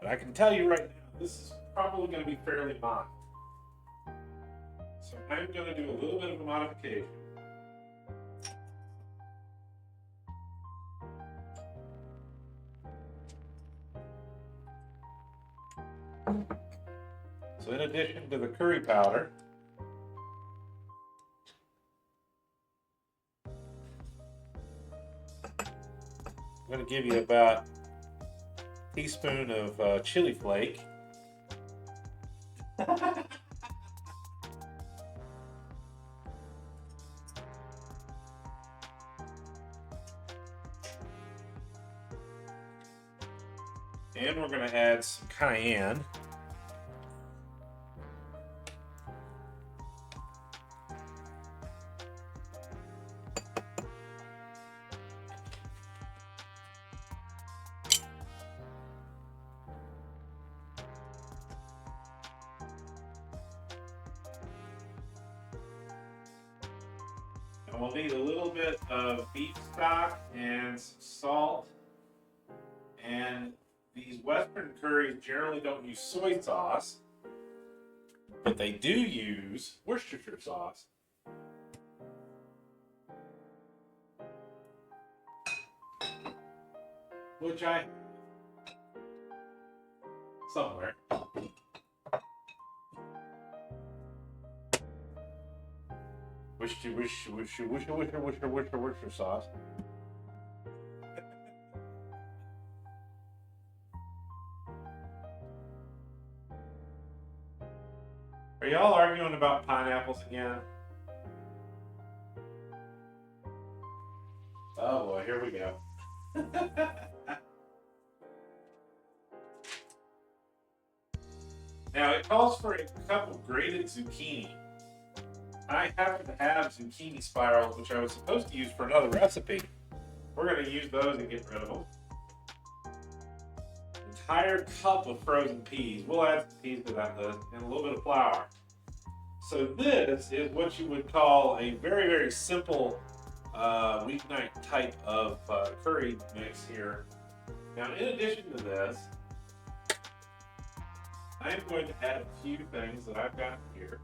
But I can tell you right now, this is probably going to be fairly mild. So I'm going to do a little bit of a modification. So in addition to the curry powder, I'm going to give you about a teaspoon of chili flake. And we're going to add some cayenne. And we'll need a little bit of beef stock and some salt. And these Western curries generally don't use soy sauce, but they do use Worcestershire sauce. Which I somewhere. Worcestershire sauce. Are y'all arguing about pineapples again? Oh boy, here we go. Now it calls for a cup of grated zucchini. I happen to have zucchini spirals, which I was supposed to use for another recipe. We're going to use those and get rid of them. Entire cup of frozen peas. We'll add some peas to that list and a little bit of flour. So this is what you would call a very, very simple weeknight type of curry mix here. Now, in addition to this, I am going to add a few things that I've got here.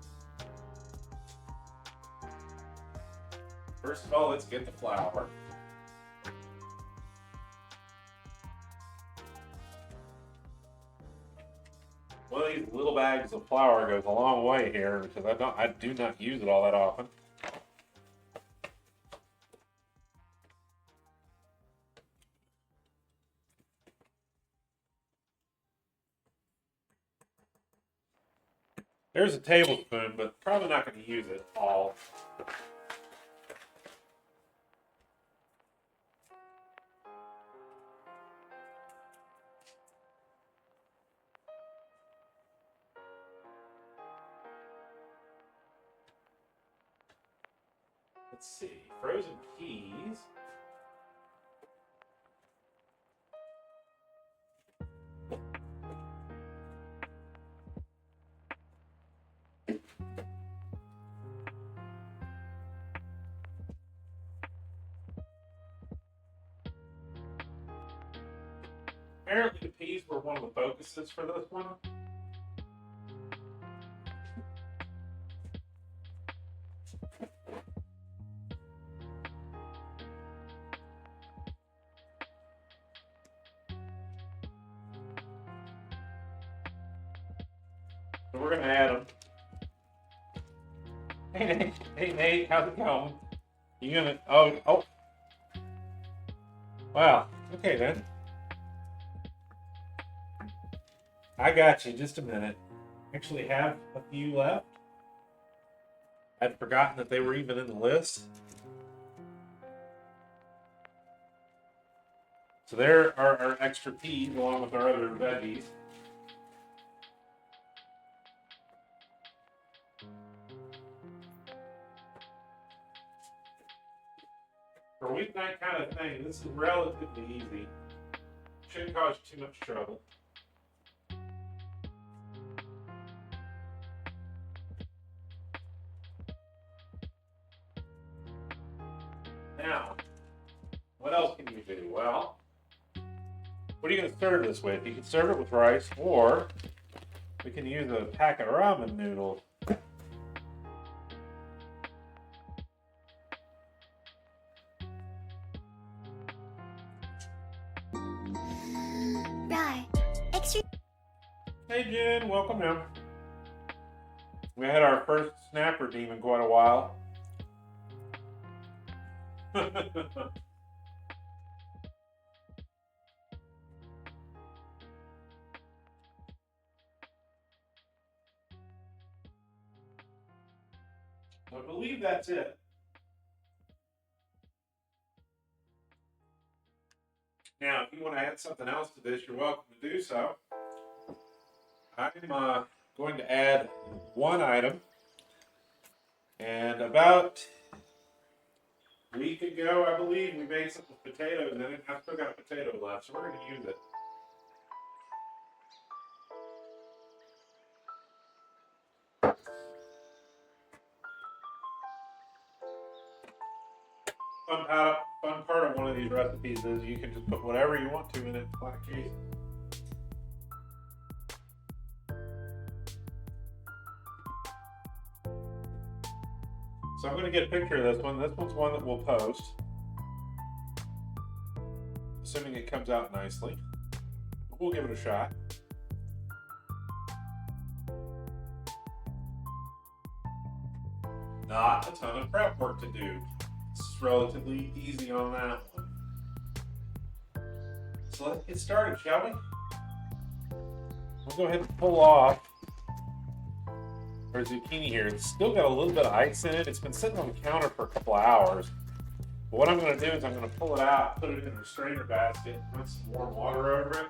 First of all, let's get the flour. One of these little bags of flour goes a long way here because I do not use it all that often. There's a tablespoon, but probably not going to use it all. Let's see, frozen peas. Apparently the peas were one of the focuses for this one. So we're going to add them. Hey Nate, how's it going? You gonna, oh. Wow, okay then. I got you, just a minute. Actually have a few left. I'd forgotten that they were even in the list. So there are our extra peas along with our other veggies. For a weeknight kind of thing, this is relatively easy. Shouldn't cause you too much trouble. Now, what else can you do? Well, What are you going to serve this with? You can serve it with rice, or we can use a pack of ramen noodles. Right. Hey Jen, welcome in. We had our first snapper team in quite a while. I believe that's it. Now, if you want to add something else to this, you're welcome to do so. I'm going to add one item. And about a week ago, I believe, we made some potatoes in it. I've still got a potato left, so we're going to use it. Fun part of one of these recipes is you can just put whatever you want to in it, like cheese. So I'm going to get a picture of this one. This one's one that we'll post, assuming it comes out nicely. We'll give it a shot. Not a ton of prep work to do. It's relatively easy on that one. So let's get started, shall we? We'll go ahead and pull off our zucchini here. It's still got a little bit of ice in it. It's been sitting on the counter for a couple of hours. But what I'm going to do is I'm going to pull it out, put it in a strainer basket, and put some warm water over it.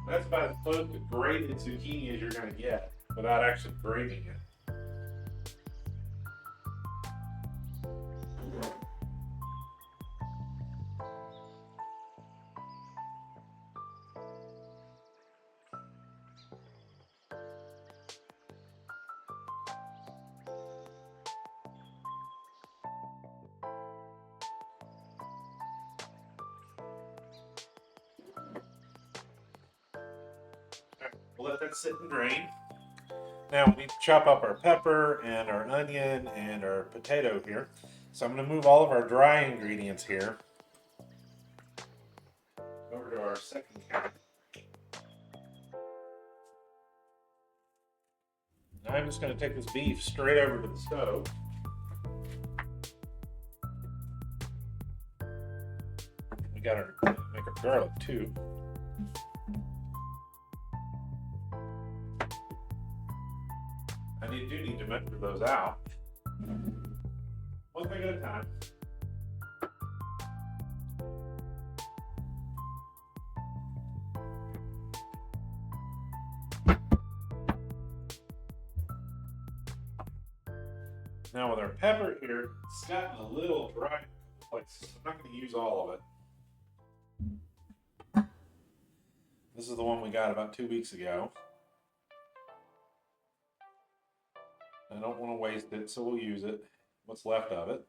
That's about as close to grated zucchini as you're going to get without actually grating it. We'll let that sit and drain. Now we need to chop up our pepper and our onion and our potato here. So I'm going to move all of our dry ingredients here over to our second can. Now I'm just going to take this beef straight over to the stove. We got to make our garlic too. You do need to measure those out. One thing at a time. Now with our pepper here, it's gotten a little dry in places. I'm not going to use all of it. This is the one we got about 2 weeks ago. I don't want to waste it, so we'll use it, what's left of it.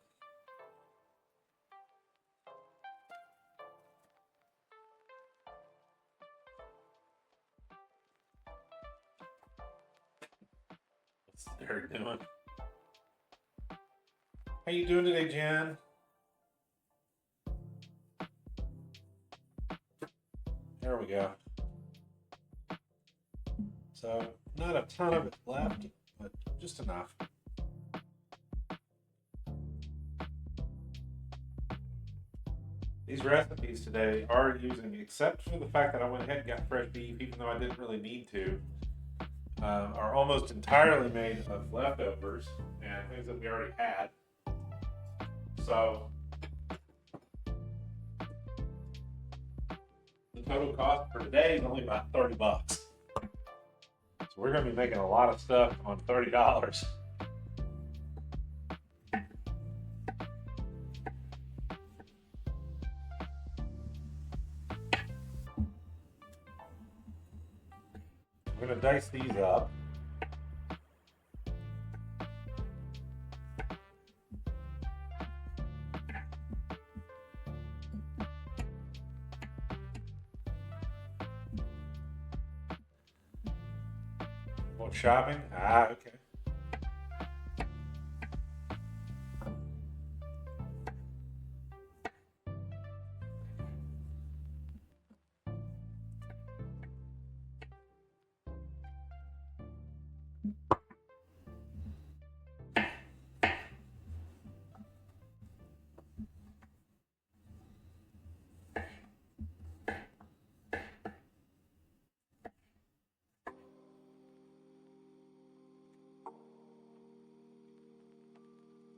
What's Derek doing? How you doing today, Jen? There we go. So, not a ton of it left, but just enough. These recipes today are using, except for the fact that I went ahead and got fresh beef, even though I didn't really need to, are almost entirely made of leftovers and things that we already had. So the total cost for today is only about $30. So we're going to be making a lot of stuff on $30. We're going to dice these up. More shopping? Ah, okay.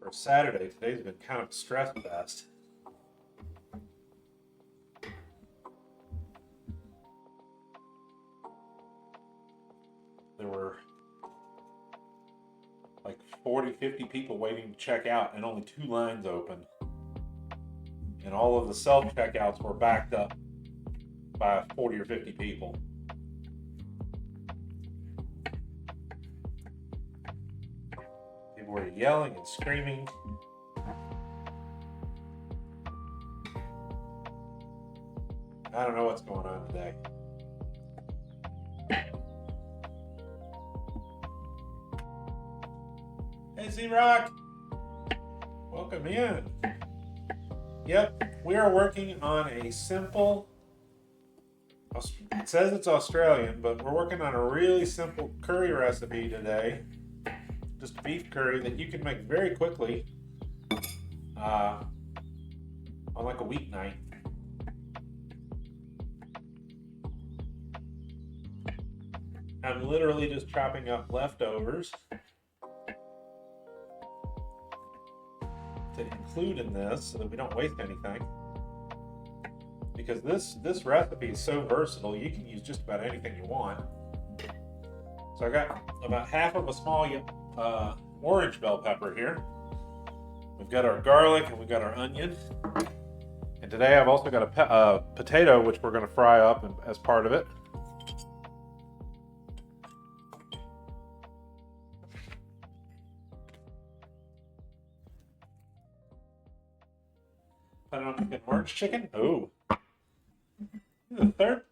For Saturday, today's been kind of a stress fest. There were like 40, 50 people waiting to check out and only 2 lines open. And all of the self-checkouts were backed up by 40 or 50 people. People were yelling and screaming. I don't know what's going on today. Hey, Z-Rock! Welcome in. Yep, we are working on a simple, it says it's Australian, but we're working on a really simple curry recipe today. Just beef curry that you can make very quickly on like a weeknight. I'm literally just chopping up leftovers to include in this so that we don't waste anything. Because this recipe is so versatile, you can use just about anything you want. So I got about half of a small orange bell pepper here. We've got our garlic and we've got our onion. And today I've also got a potato, which we're going to fry up as part of it. I don't know, orange chicken? Oh.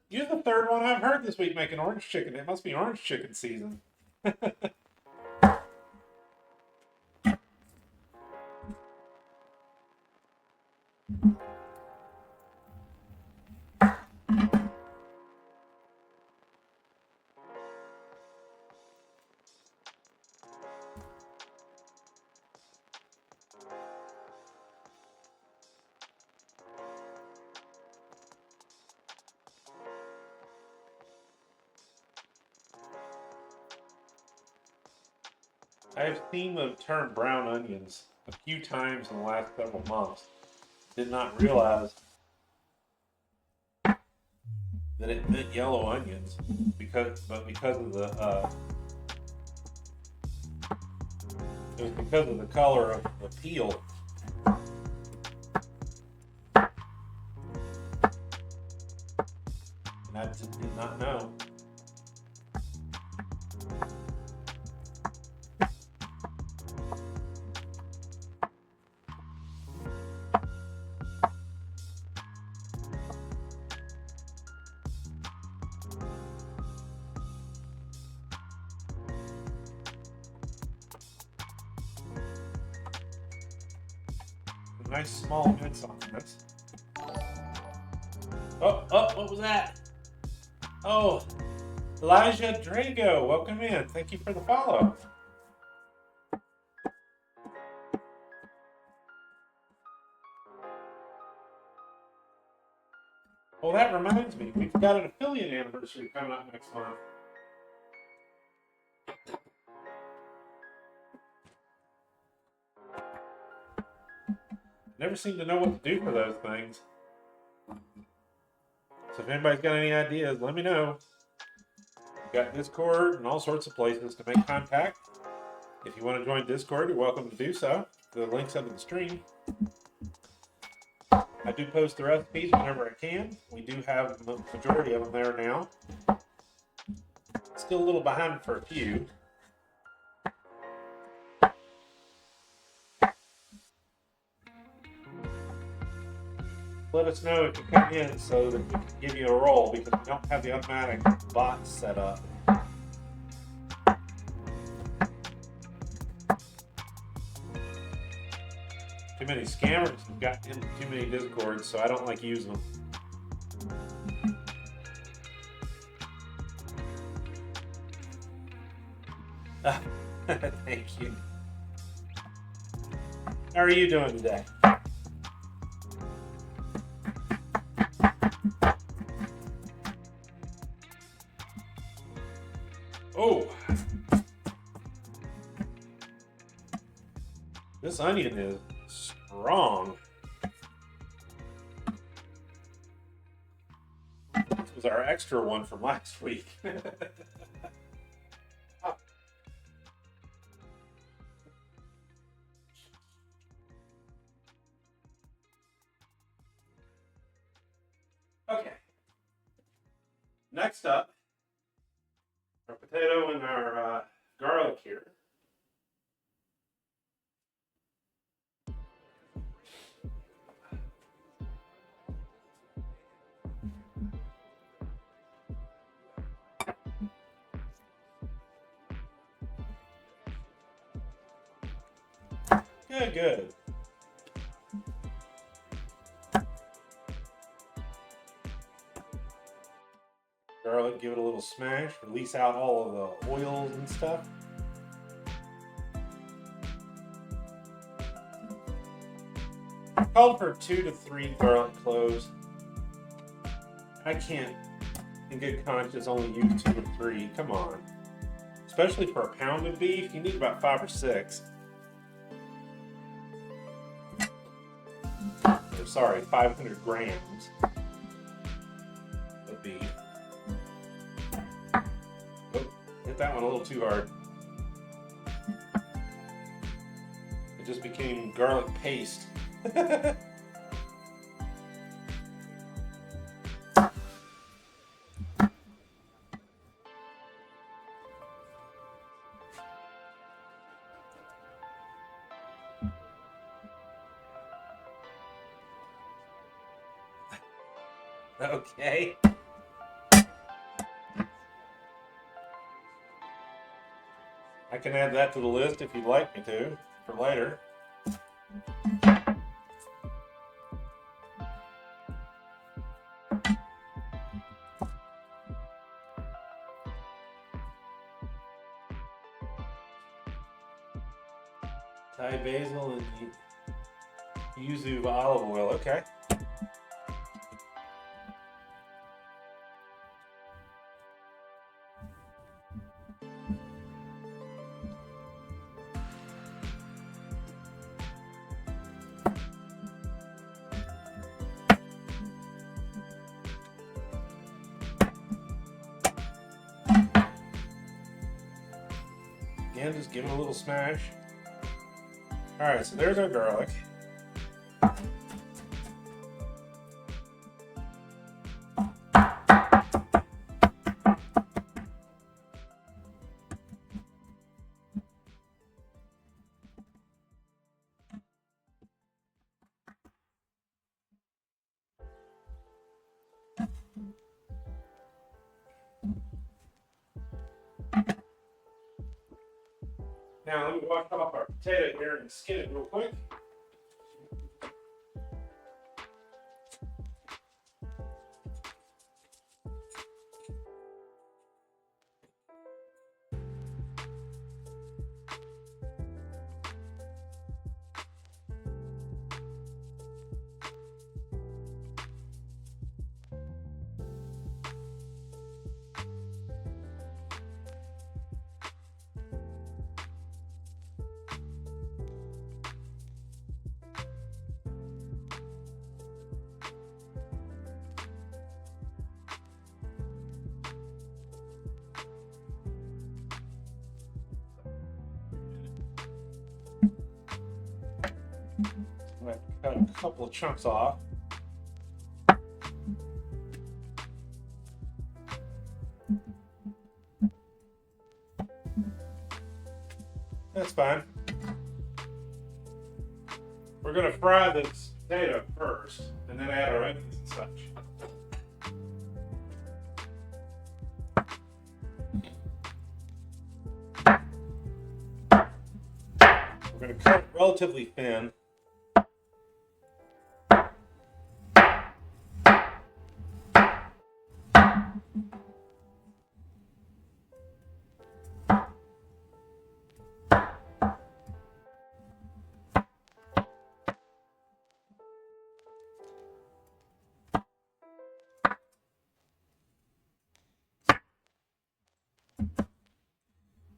You're the third one I've heard this week making orange chicken. It must be orange chicken season. I have seen the term brown onions a few times in the last several months. Did not realize that it meant yellow onions because of the it was because of the color of the peel. And I just did not know. Nice small bits on this. Oh, what was that? Oh, Elijah Drago, welcome in. Thank you for the follow. Well, that reminds me, we've got an affiliate anniversary coming up next month. Never seem to know what to do for those things. So if anybody's got any ideas, let me know. We've got Discord and all sorts of places to make contact. If you want to join Discord, you're welcome to do so. The link's under the stream. I do post the recipes whenever I can. We do have the majority of them there now. Still a little behind for a few. Let us know if you come in so that we can give you a roll, because we don't have the automatic box set up. Too many scammers have got in too many Discords, so I don't like using them. Thank you. How are you doing today? Oh, this onion is strong. This was our extra one from last week. Okay. Next up, our potato and our garlic here. Good, good. Garlic, give it a little smash, release out all of the oils and stuff. Called for 2 to 3 garlic cloves. I can't, in good conscience, only use 2 or 3. Come on. Especially for a pound of beef, you need about 5 or 6. Or, sorry, 500 grams of beef. Oh, hit that one a little too hard. It just became garlic paste. Okay. I can add that to the list if you'd like me to, for later. Thai basil and yuzu olive oil, okay. Again, just give it a little smash. Alright, so there's our garlic. Now let me wash off our potato here and skin it real quick. I'm going to cut a couple of chunks off. That's fine. We're going to fry this potato first, and then add our onions and such. We're going to cut it relatively thin.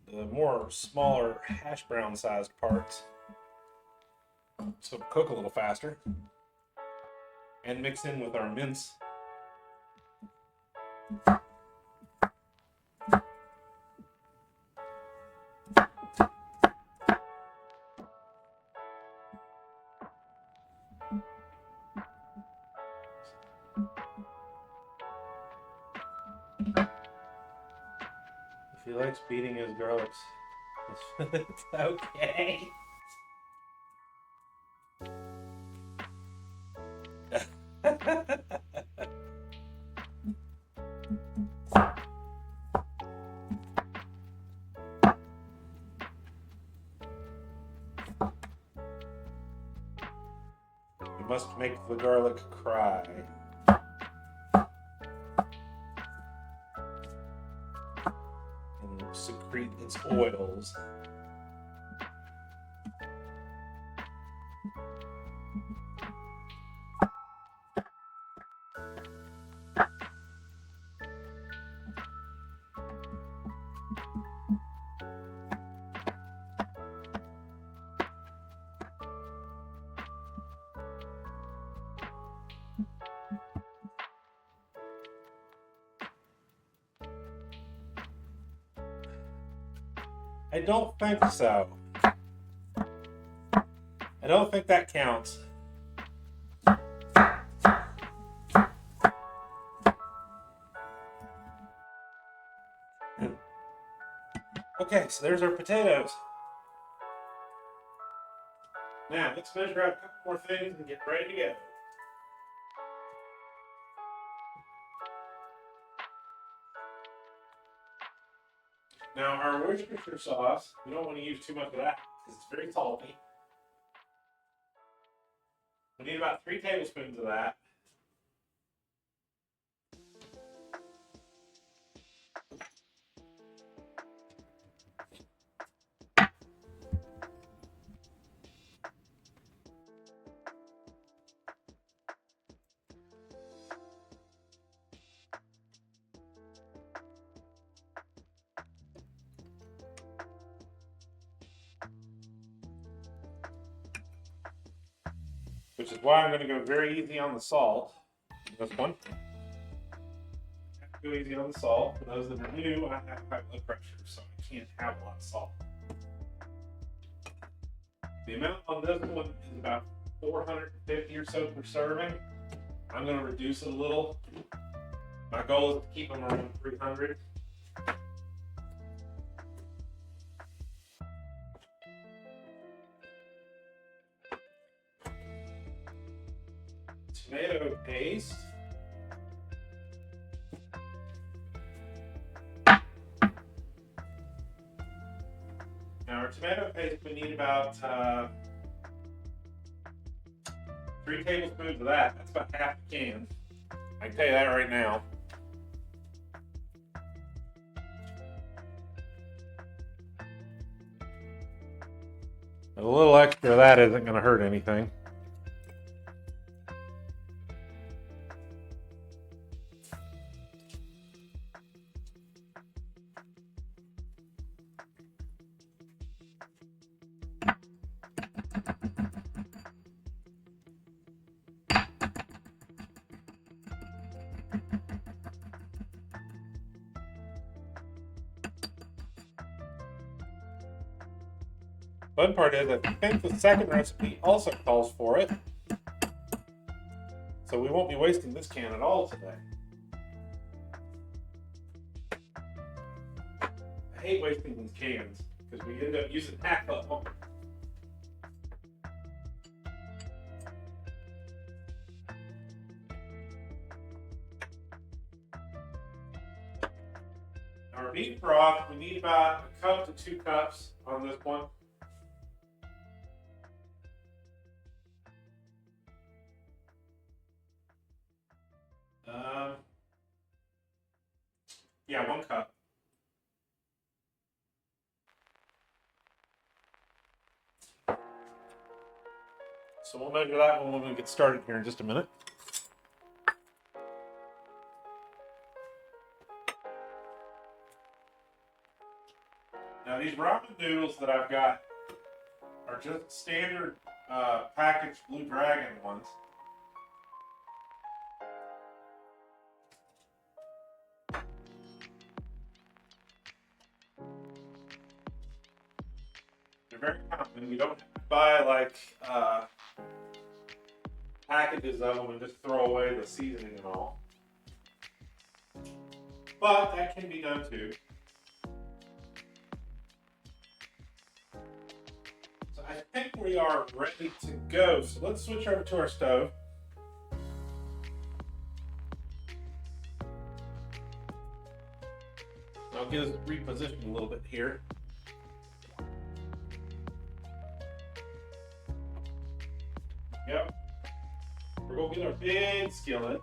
The more smaller hash brown sized parts so it'll cook a little faster, and mix in with our mince. If he likes beating his garlics, it's okay. You must make the garlic cry. And secrete its oils. I don't think so. I don't think that counts. Okay, so there's our potatoes. Now, let's measure out a couple more things and get ready to go. Now, our Worcestershire sauce, we don't want to use too much of that because it's very salty. We need about 3 tablespoons of that. Which is why I'm going to go very easy on the salt. This one. I have to go easy on the salt. For those that are new, I have high blood pressure, so I can't have a lot of salt. The amount on this one is about 450 or so per serving. I'm going to reduce it a little. My goal is to keep them around 300. Tomato paste. Now our tomato paste, we need about 3 tablespoons of that. That's about half a can. I can tell you that right now. A little extra of that isn't going to hurt anything. Fun part is, I think the second recipe also calls for it. So we won't be wasting this can at all today. I hate wasting these cans because we end up using half of them. Our beef broth, we need about a cup to 2 cups on this one. Yeah, 1 cup. So we'll measure that one when we get started here in just a minute. Now these ramen noodles that I've got are just standard packaged Blue Dragon ones. They're very common. You don't have to buy like packages of them and just throw away the seasoning and all. But that can be done too. So I think we are ready to go. So let's switch over to our stove. I'll get us repositioned a little bit here. Yep. We're going to get our big skillet.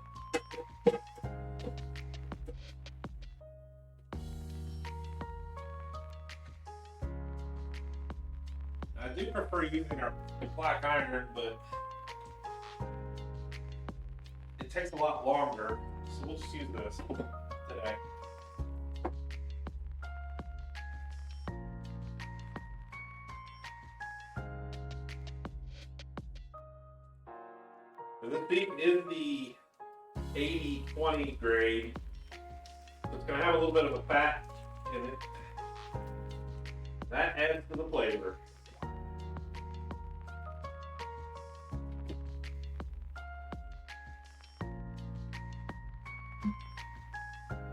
I do prefer using our black iron, but it takes a lot longer, so we'll just use this today. So this beef is the 80-20 grade, so it's going to have a little bit of a fat in it. That adds to the flavor.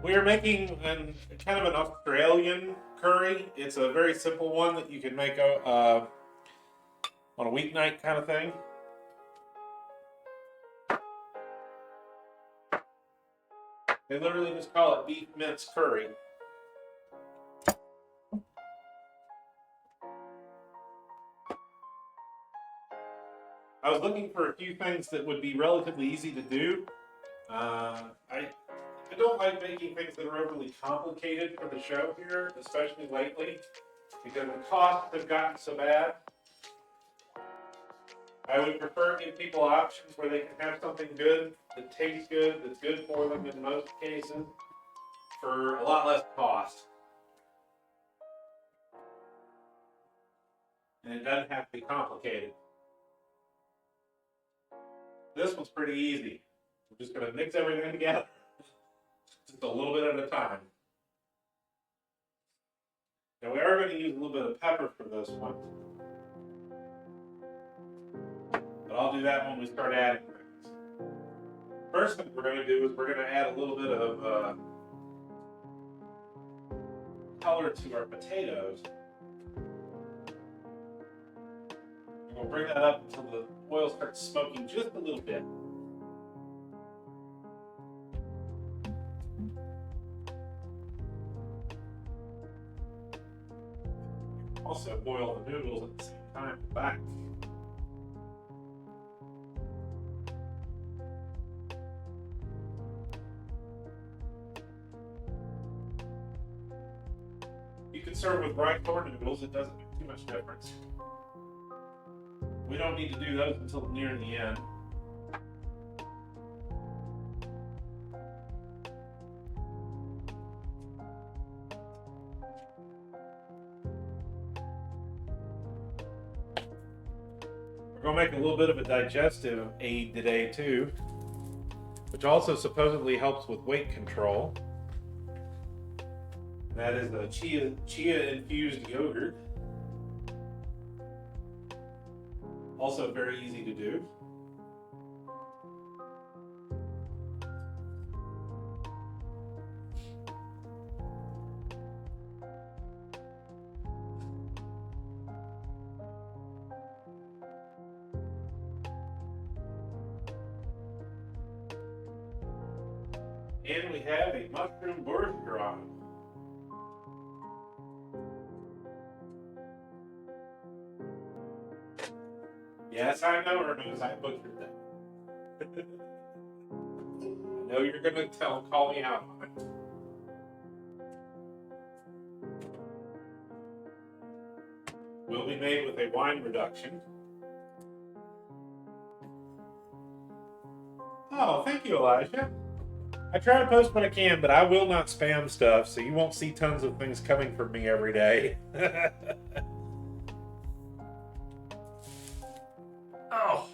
We are making kind of an Australian curry. It's a very simple one that you can make on a weeknight kind of thing. They literally just call it beef mince curry. I was looking for a few things that would be relatively easy to do. I don't like making things that are overly complicated for the show here, especially lately, because the costs have gotten so bad. I would prefer to give people options where they can have something good, that tastes good, that's good for them in most cases, for a lot less cost. And it doesn't have to be complicated. This one's pretty easy. We're just going to mix everything together. Just a little bit at a time. Now we are going to use a little bit of pepper for this one. But I'll do that when we start adding things. First thing we're going to do is we're going to add a little bit of color to our potatoes. We're going to bring that up until the oil starts smoking just a little bit. Also boil the noodles at the same time back. You can serve with rice or noodles, it doesn't make too much difference. We don't need to do those until near the end. We're going to make a little bit of a digestive aid today too, which also supposedly helps with weight control. That is the chia infused yogurt. Also very easy to do. And we have a mushroom bourguignon. Yes, I know, Hermes, I butchered that. I know you're gonna call me out on it. Will be made with a wine reduction. Oh, thank you, Elijah. I try to post when I can, but I will not spam stuff, so you won't see tons of things coming from me every day. Oh.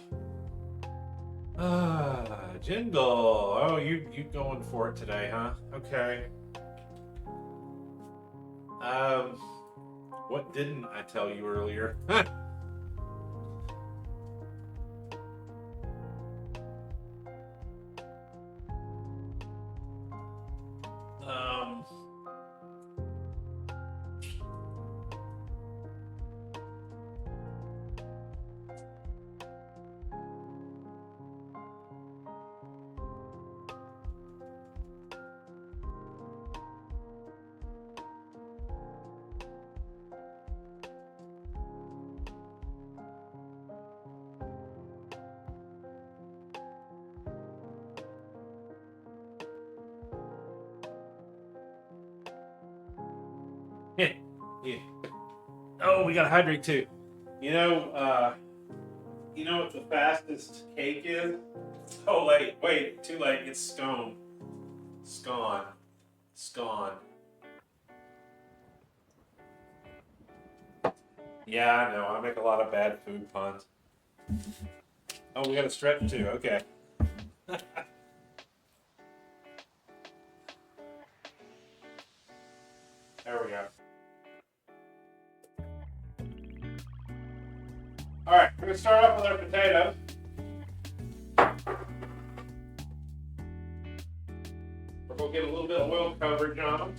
Jingle. Oh, you going for it today, huh? Okay. What didn't I tell you earlier? um, yeah. Oh, we gotta hydrate too. You know what the fastest cake is? Oh, wait, too late. It's scone. Scone. Scone. Yeah, I know. I make a lot of bad food puns. Oh, we got to stretch too. Okay. There we go. All right, we're gonna start off with our potatoes. We're gonna get a little bit of oil coverage on them.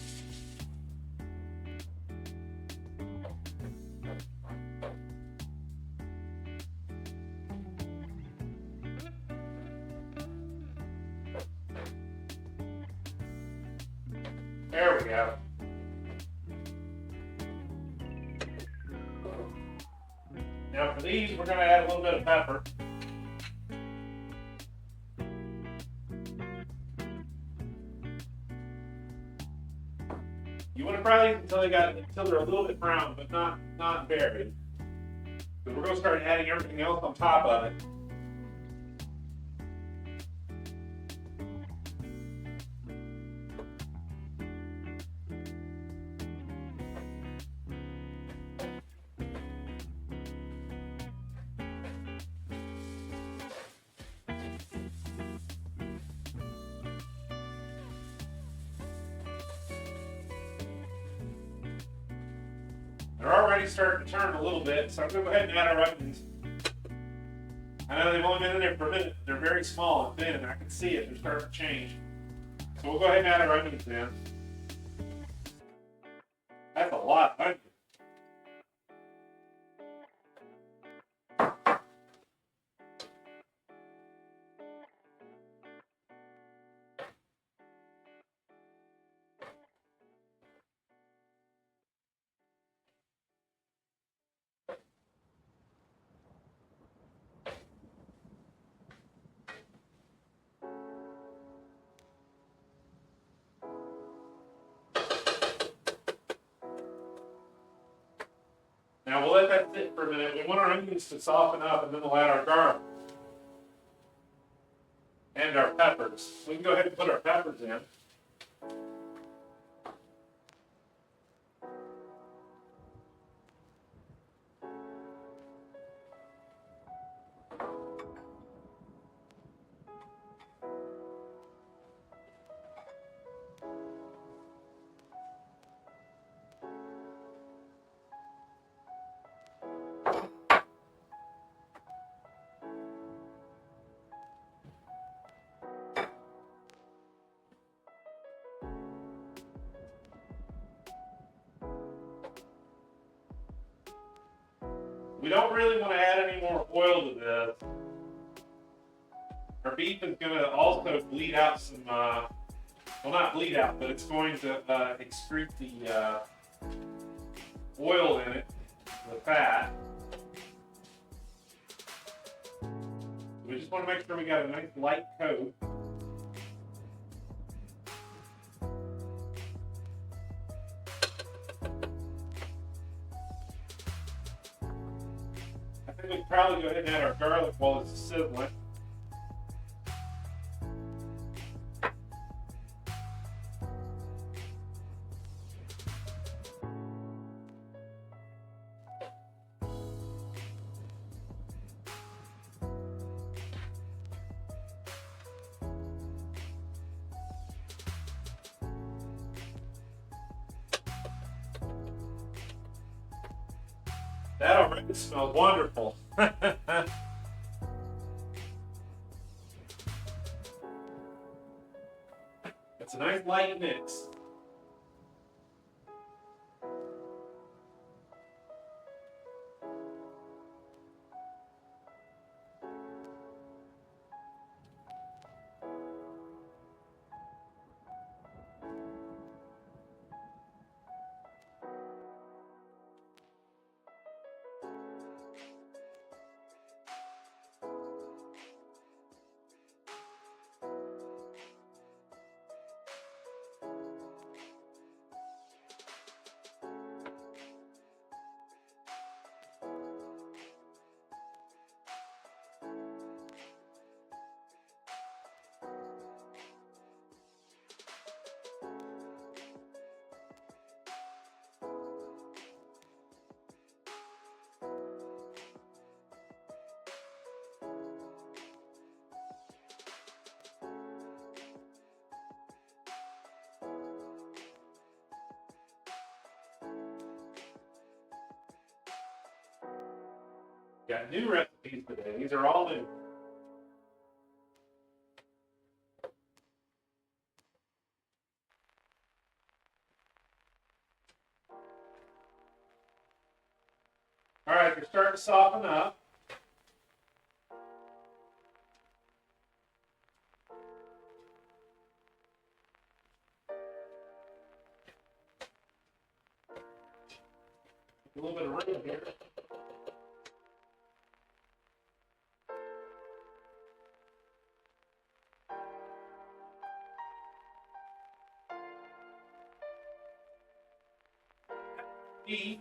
There we go. Now for these, we're going to add a little bit of pepper. You want to fry these until they're a little bit brown, but not very. Because we're going to start adding everything else on top of it. They're already starting to turn a little bit, so I'm going to go ahead and add our onions. I know they've only been in there for a minute. They're very small and thin. I can see it. They're starting to change. So we'll go ahead and add our onions in. That's a lot of onions. Now we'll let that sit for a minute. We want our onions to soften up, and then we'll add our garlic and our peppers. We can go ahead and put our peppers in. We don't really want to add any more oil to this. Our beef is going to also bleed out some well, not bleed out, but it's going to excrete the oil in it, the fat. We just want to make sure we got a nice light coat. I think we can probably go ahead and add our garlic while it's sizzling. That already smells wonderful. It's a nice light mix. Got new recipes today. These are all new. All right, they're starting to soften up. A little bit of room here. Eat.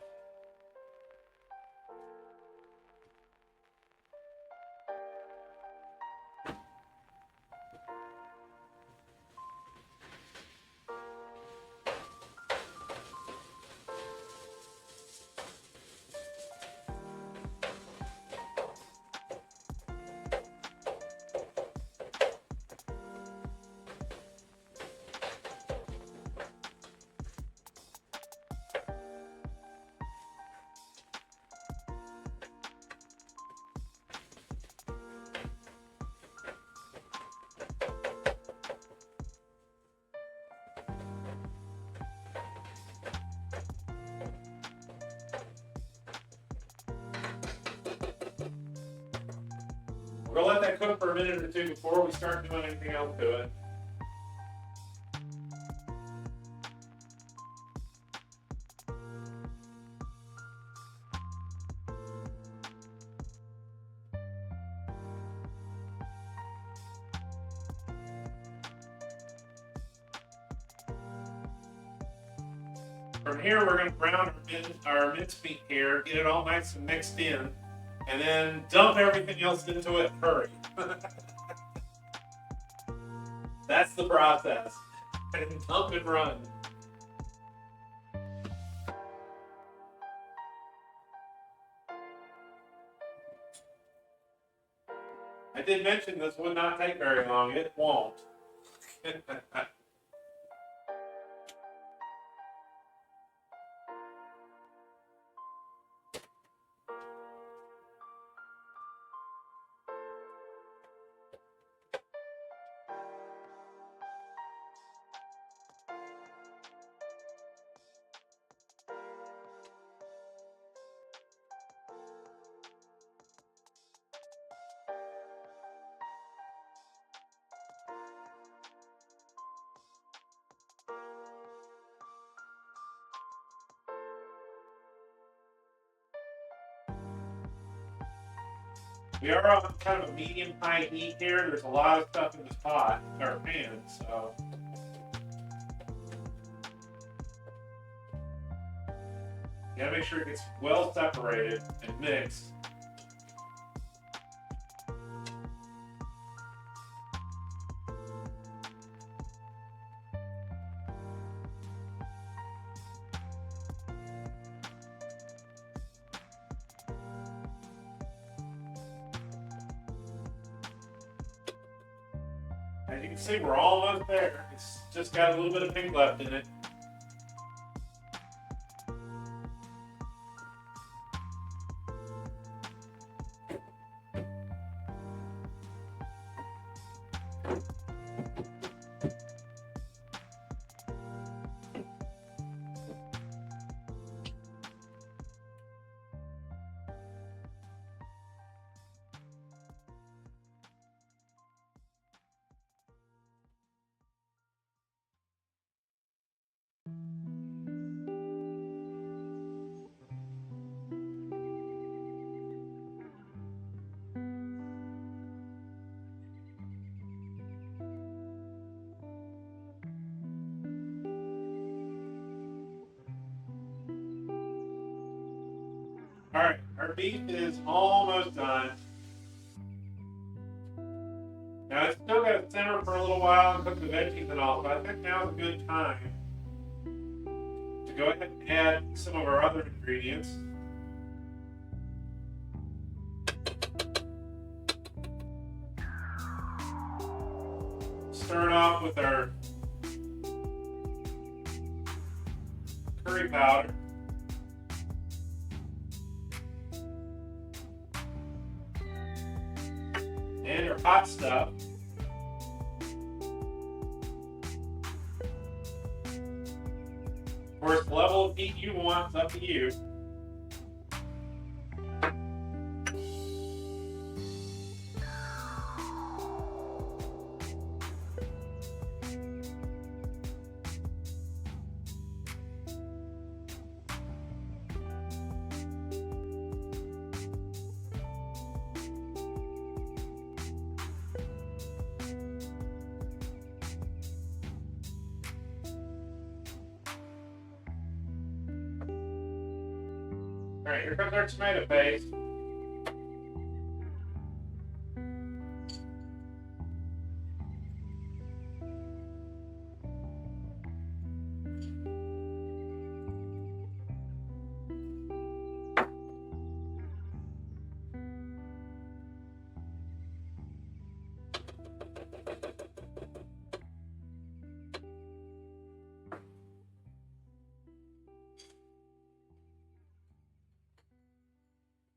We're gonna let that cook for a minute or two before we start doing anything else to it. From here, we're going to brown our mincemeat here, get it all nice and mixed in, and then dump everything else into it. Hurry. That's the process. And dump and run. I did mention this would not take very long. It won't. We are on kind of a medium-high heat here. There's a lot of stuff in this pot, or pan, so. You gotta make sure it gets well separated and mixed. As you can see, we're almost there. It's just got a little bit of pink left in it. Alright, our beef is almost done. Now it's still got to simmer for a little while and cook the veggies and all, but I think now's a good time to go ahead and add some of our other ingredients. Start off with our curry powder. And our hot stuff. Of course, the level of heat you want is up to you. Alright, here comes our tomato paste.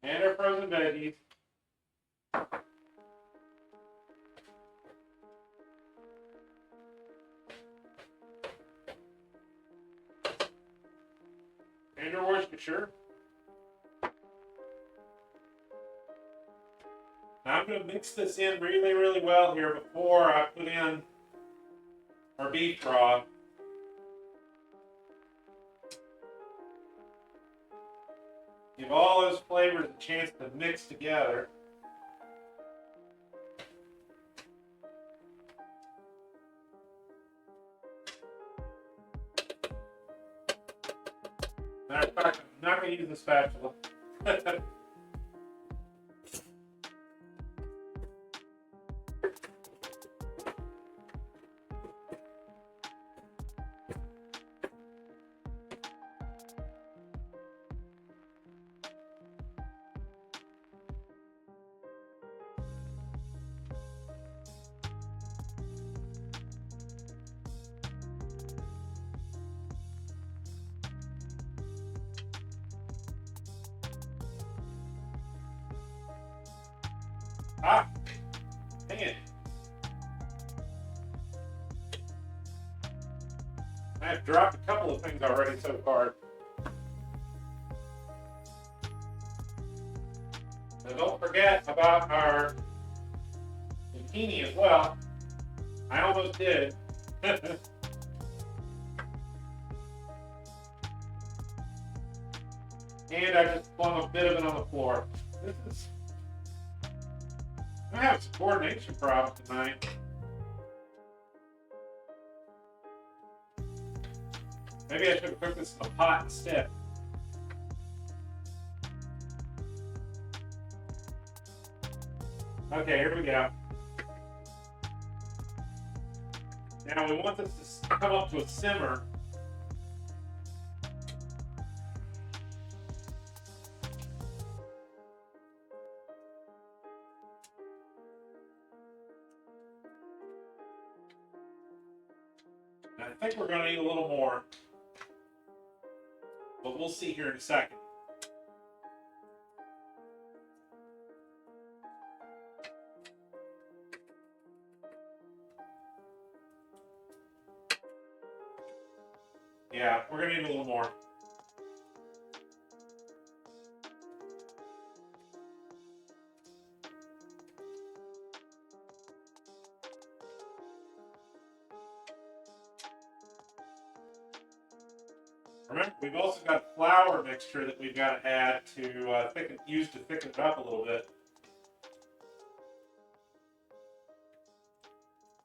And our frozen veggies. And our Worcestershire. Now I'm going to mix this in really, really well here before I put in our beef broth. Give all those flavors a chance to mix together. Matter of fact, I'm not going to use the spatula. Ah, dang it. I've dropped a couple of things already so far. Now don't forget about our zucchini as well. I almost did. And I just flung a bit of it on the floor. This is I'm having some coordination problems tonight. Maybe I should have cooked this in a pot instead. Okay, here we go. Now we want this to come up to a simmer. I think we're going to need a little more, but we'll see here in a second. Yeah, we're going to need a little more. Remember, we've also got a flour mixture that we've got to add to use to thicken it up a little bit.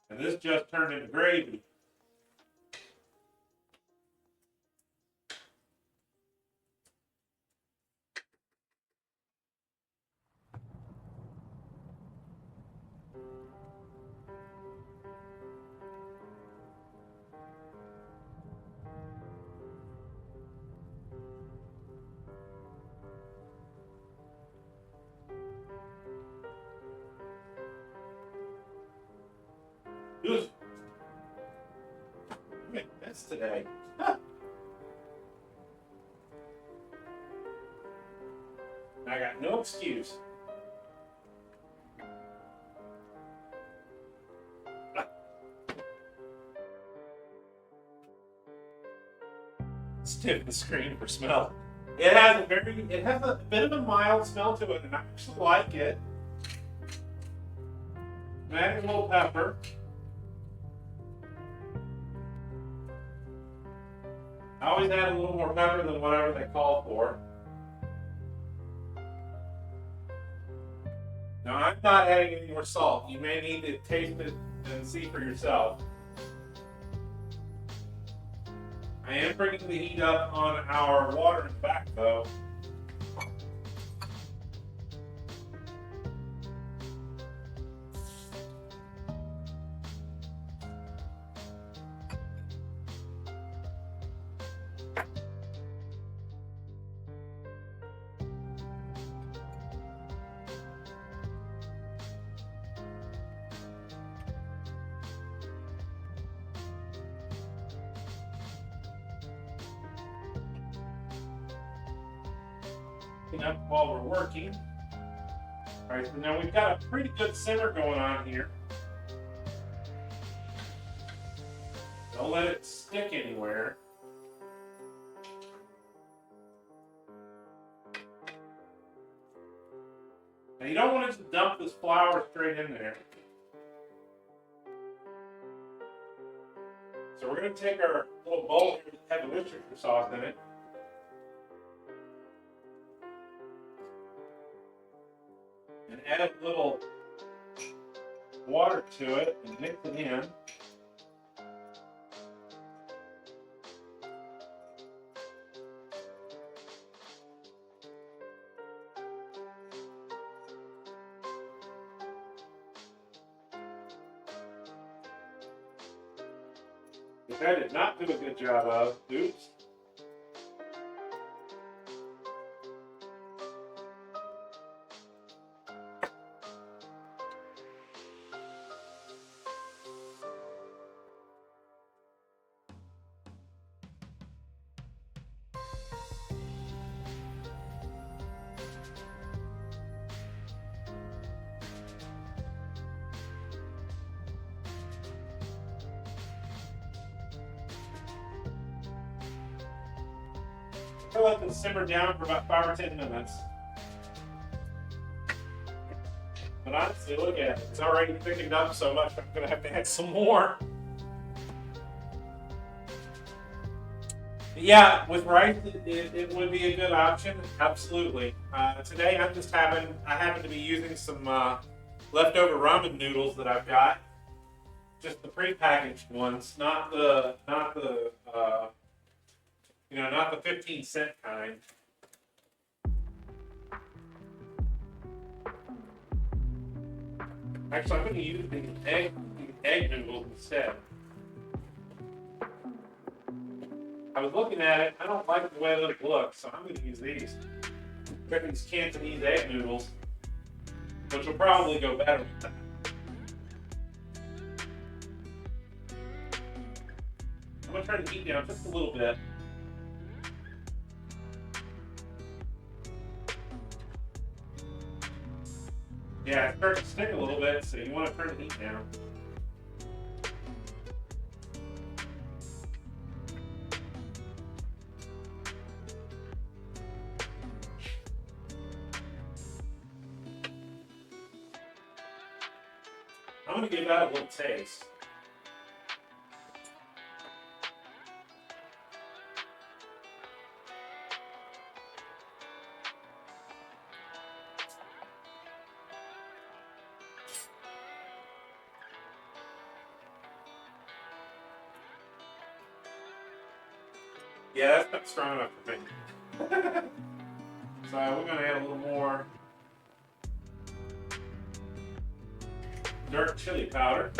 And this just turned into gravy. Ooh. I made a mess today. Huh. I got no excuse. Stiff the screen for smell. It has a bit of a mild smell to it, and I actually like it. Add a little pepper. I always add a little more pepper than whatever they call for. Now, I'm not adding any more salt. You may need to taste it and see for yourself. I am bringing the heat up on our water in the back, though. Up while we're working. All right, so now we've got a pretty good simmer going on here. Don't let it stick anywhere. Now you don't want to just dump this flour straight in there. So we're going to take our little bowl here that has the Worcestershire sauce in it. And add a little water to it and mix it in. Which I did not do a good job of. Oops. I'll let this simmer down for about 5 or 10 minutes. But honestly, look at it. It's already thickened up so much, I'm going to have to add some more. But yeah, with rice, it would be a good option. Absolutely. Today, I happen to be using some leftover ramen noodles that I've got. Just the prepackaged ones, not the not the 15-cent kind. Actually, I'm going to use the egg noodles instead. I was looking at it. I don't like the way those look, so I'm going to use these. Got these Cantonese egg noodles, which will probably go better with that. I'm going to turn the heat down just a little bit. Yeah, it's starting to stick a little bit, so you want to turn the heat down. I'm going to give that a little taste. Yeah, that's not strong enough for me. So we're going to add a little more dark chili powder.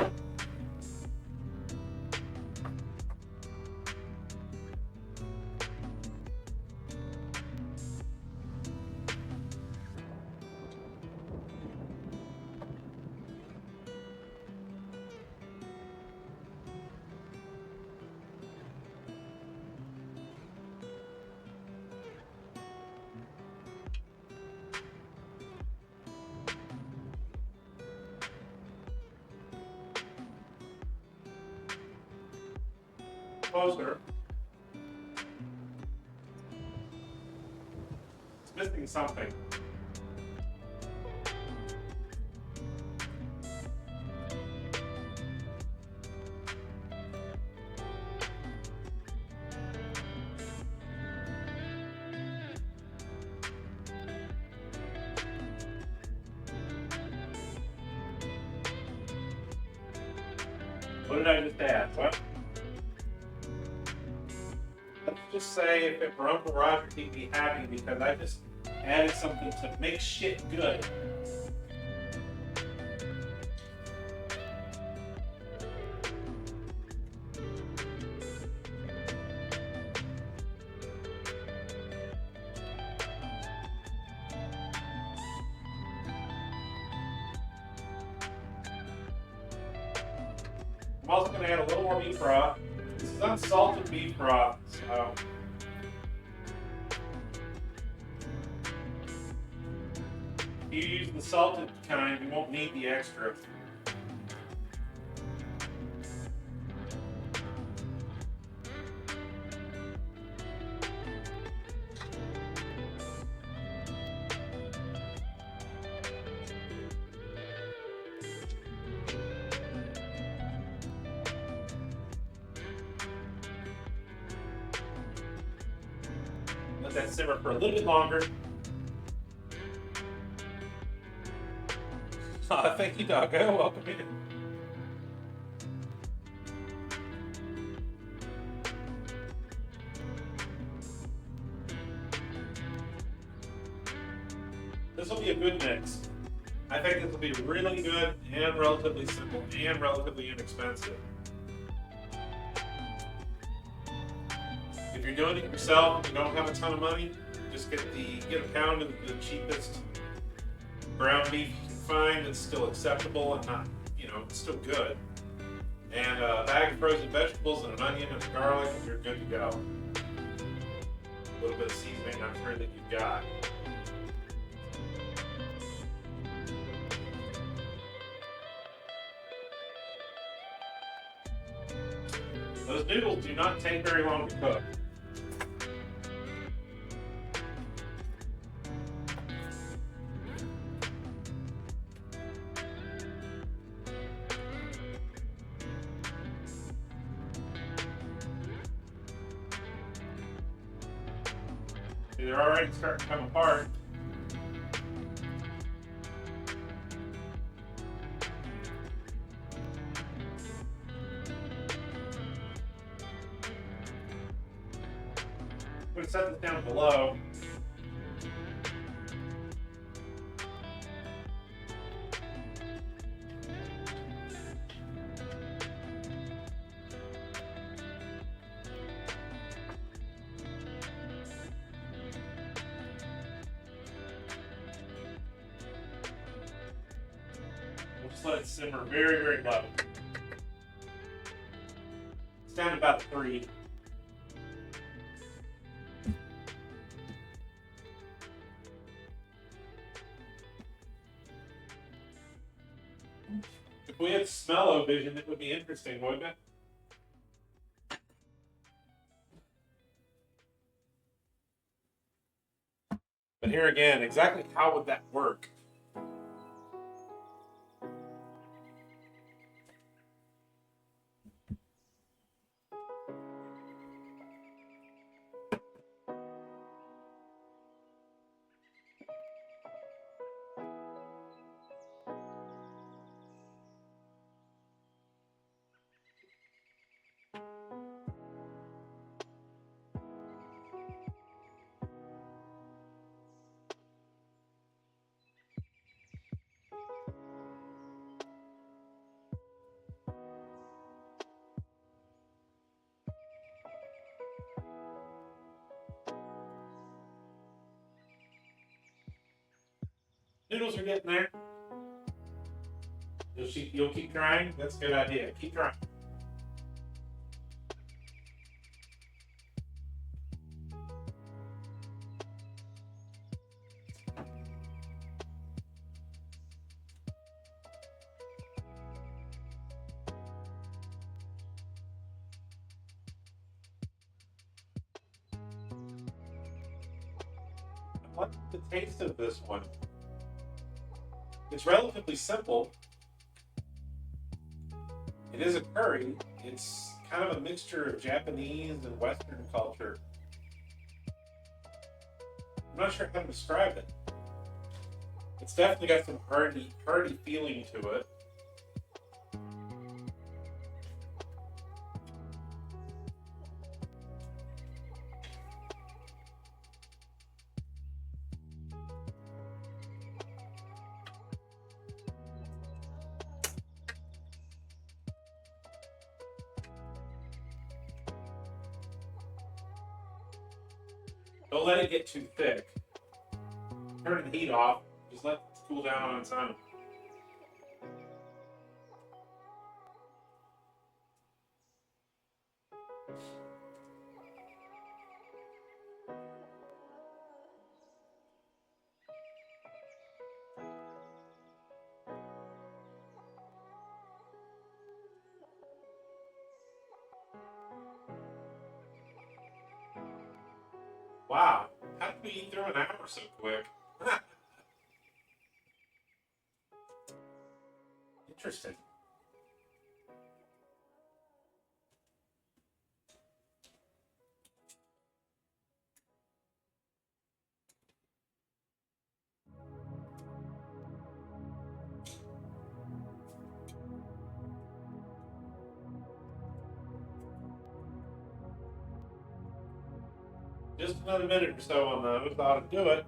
Closer. It's missing something. What did I just add? What? Let's just say if it were Uncle Roger, he'd be happy because I just added something to make shit good. I'm also going to add a little more beef broth. This is unsalted beef broth, so if you use the salted kind, you won't need the extra. Let that simmer for a little bit longer. Thank you, Doggo. Welcome in. This will be a good mix. I think this will be really good and relatively simple and relatively inexpensive. If you're doing it yourself and you don't have a ton of money, just get a pound of the cheapest ground beef you can find that's still acceptable and not, it's still good. And a bag of frozen vegetables and an onion and a garlic, and you're good to go. A little bit of seasoning, I'm sure that you've got. Those noodles do not take very long to cook. They're already starting to come apart. I'm going to set this down below. We'll just let it simmer very, very low. It's down to about 3. If we had smell-o-vision, it would be interesting, wouldn't it? But here again, exactly how would that work? Noodles are getting there. You'll keep trying? That's a good idea. Keep trying. I like the taste of this one. It's relatively simple. It is a curry. It's kind of a mixture of Japanese and Western culture. I'm not sure how to describe it. It's definitely got some hearty feeling to it. Don't let it get too thick. Turn the heat off. Just let it cool down on its own. Wow, how did we eat through an hour so quick? Interesting. Just another minute or so on those ought to do it.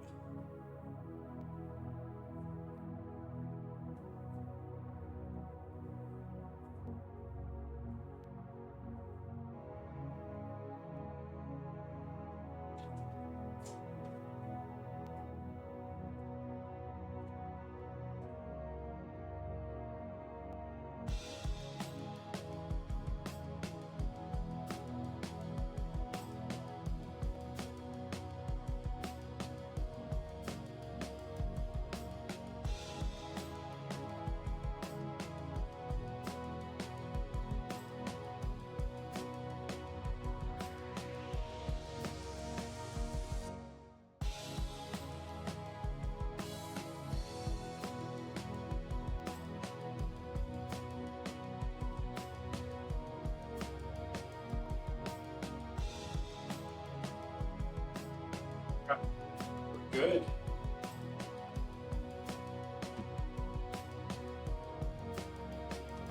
We're good.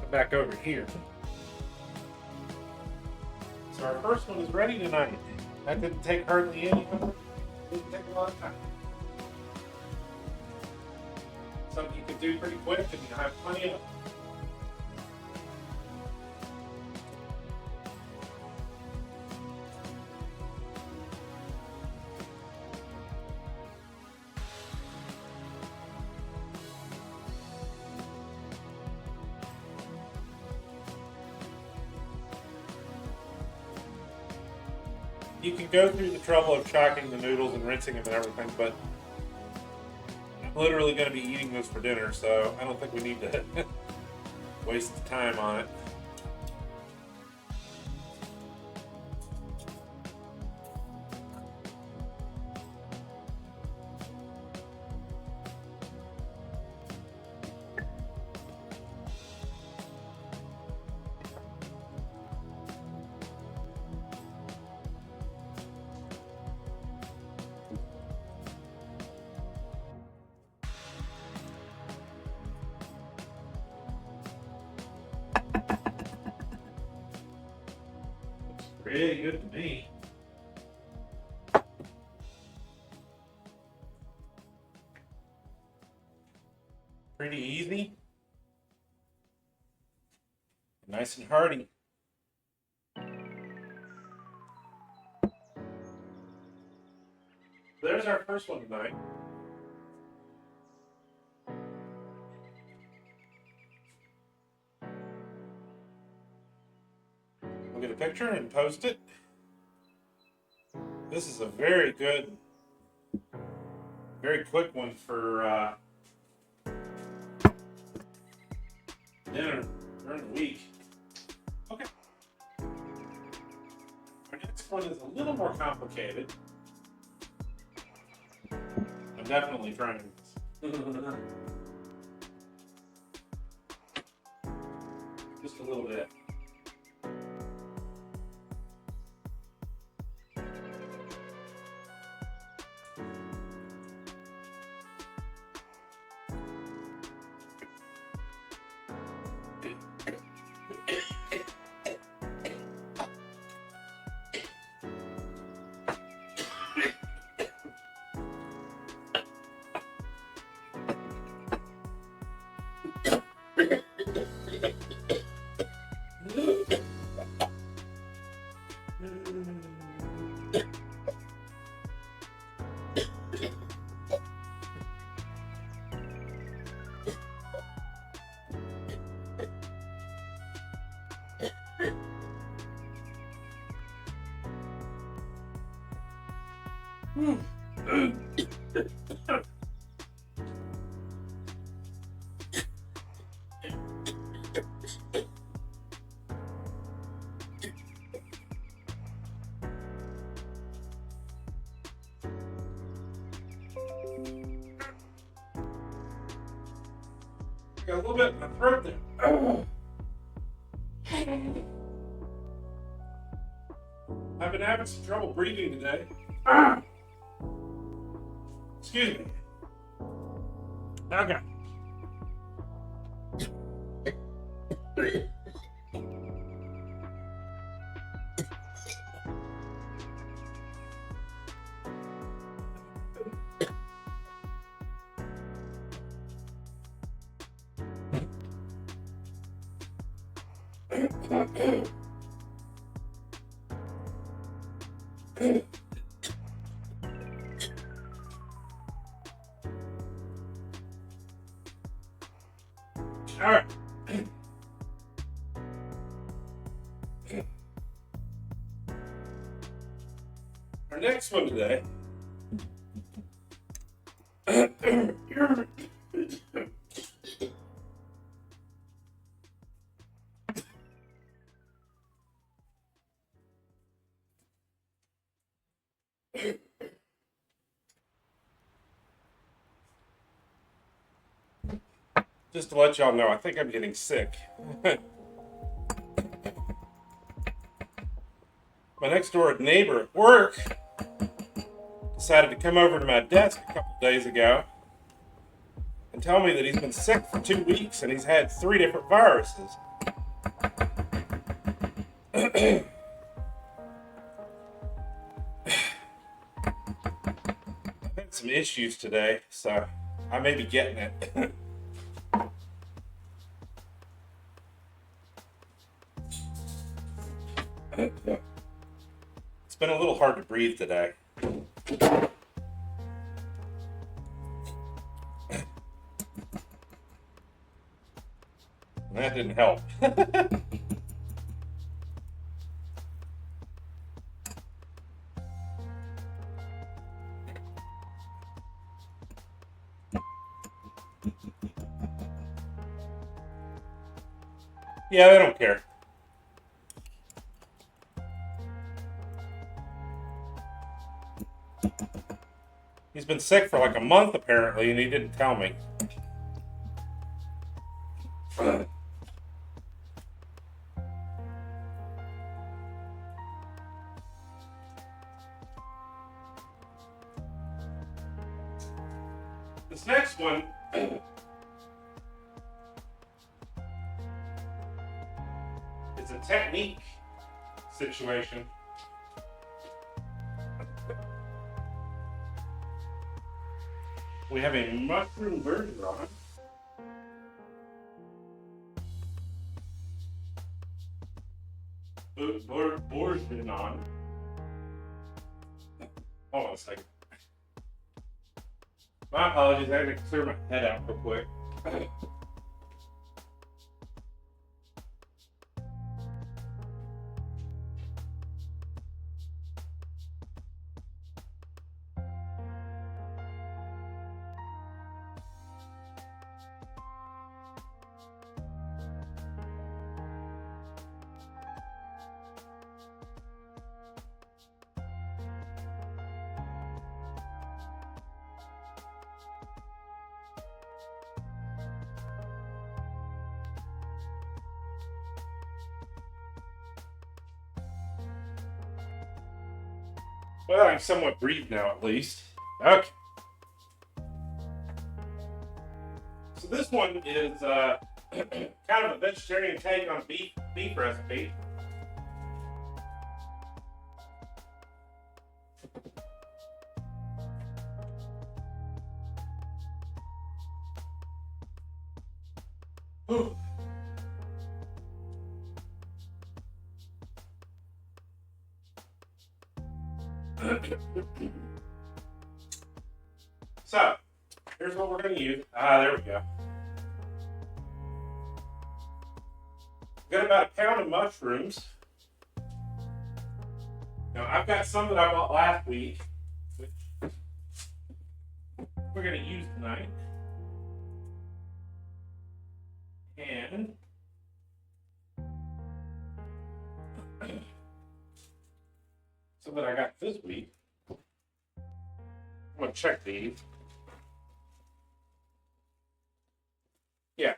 Come back over here. So our first one is ready tonight. That didn't take hardly any time. Didn't take a lot of time. Something you could do pretty quick and you have plenty of. You can go through the trouble of chocking the noodles and rinsing them and everything, but I'm literally going to be eating this for dinner, so I don't think we need to waste the time on it. Pretty good to me. Pretty easy. Nice and hearty. There's our first one tonight. We'll get a picture and post it. This is a very good, very quick one for dinner during the week. Okay. Our next one is a little more complicated. I'm definitely trying this. Just a little bit. Got a little bit in my throat there. I've been having some trouble breathing today. Excuse me. Okay. All right. Our next one today. Just to let y'all know, I think I'm getting sick. My next door neighbor at work decided to come over to my desk a couple days ago and tell me that he's been sick for 2 weeks and he's had 3 different viruses. some issues today, so I may be getting it. It's been a little hard to breathe today. That didn't help. Yeah, they don't care. He's been sick for like a month apparently, and he didn't tell me. This next one is a technique situation. We have a mushroom bourguignon. Bourguignon. Hold on a second. My apologies, I had to clear my head out real quick. Well, I can somewhat breathe now, at least. Okay. So this one is kind of a vegetarian take on beef recipe. Whew. So, here's what we're going to use. There we go. We've got about a pound of mushrooms. Now, I've got some that I bought last week, which we're going to use tonight. And some that I got this week. I'm going to check these. Yeah.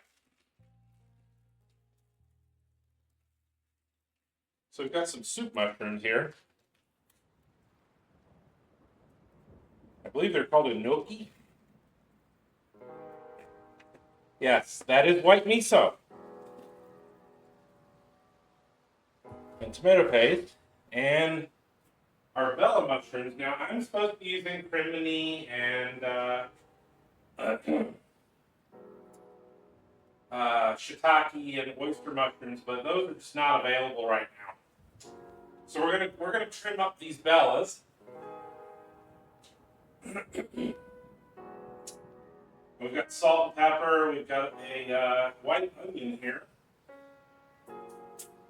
So we've got some soup mushrooms here. I believe they're called enoki. Yes, that is white miso. And tomato paste. And our bella mushrooms. Now, I'm supposed to be using crimini and shiitake and oyster mushrooms, but those are just not available right now. So we're gonna trim up these bellas. We've got salt and pepper. We've got a white onion here.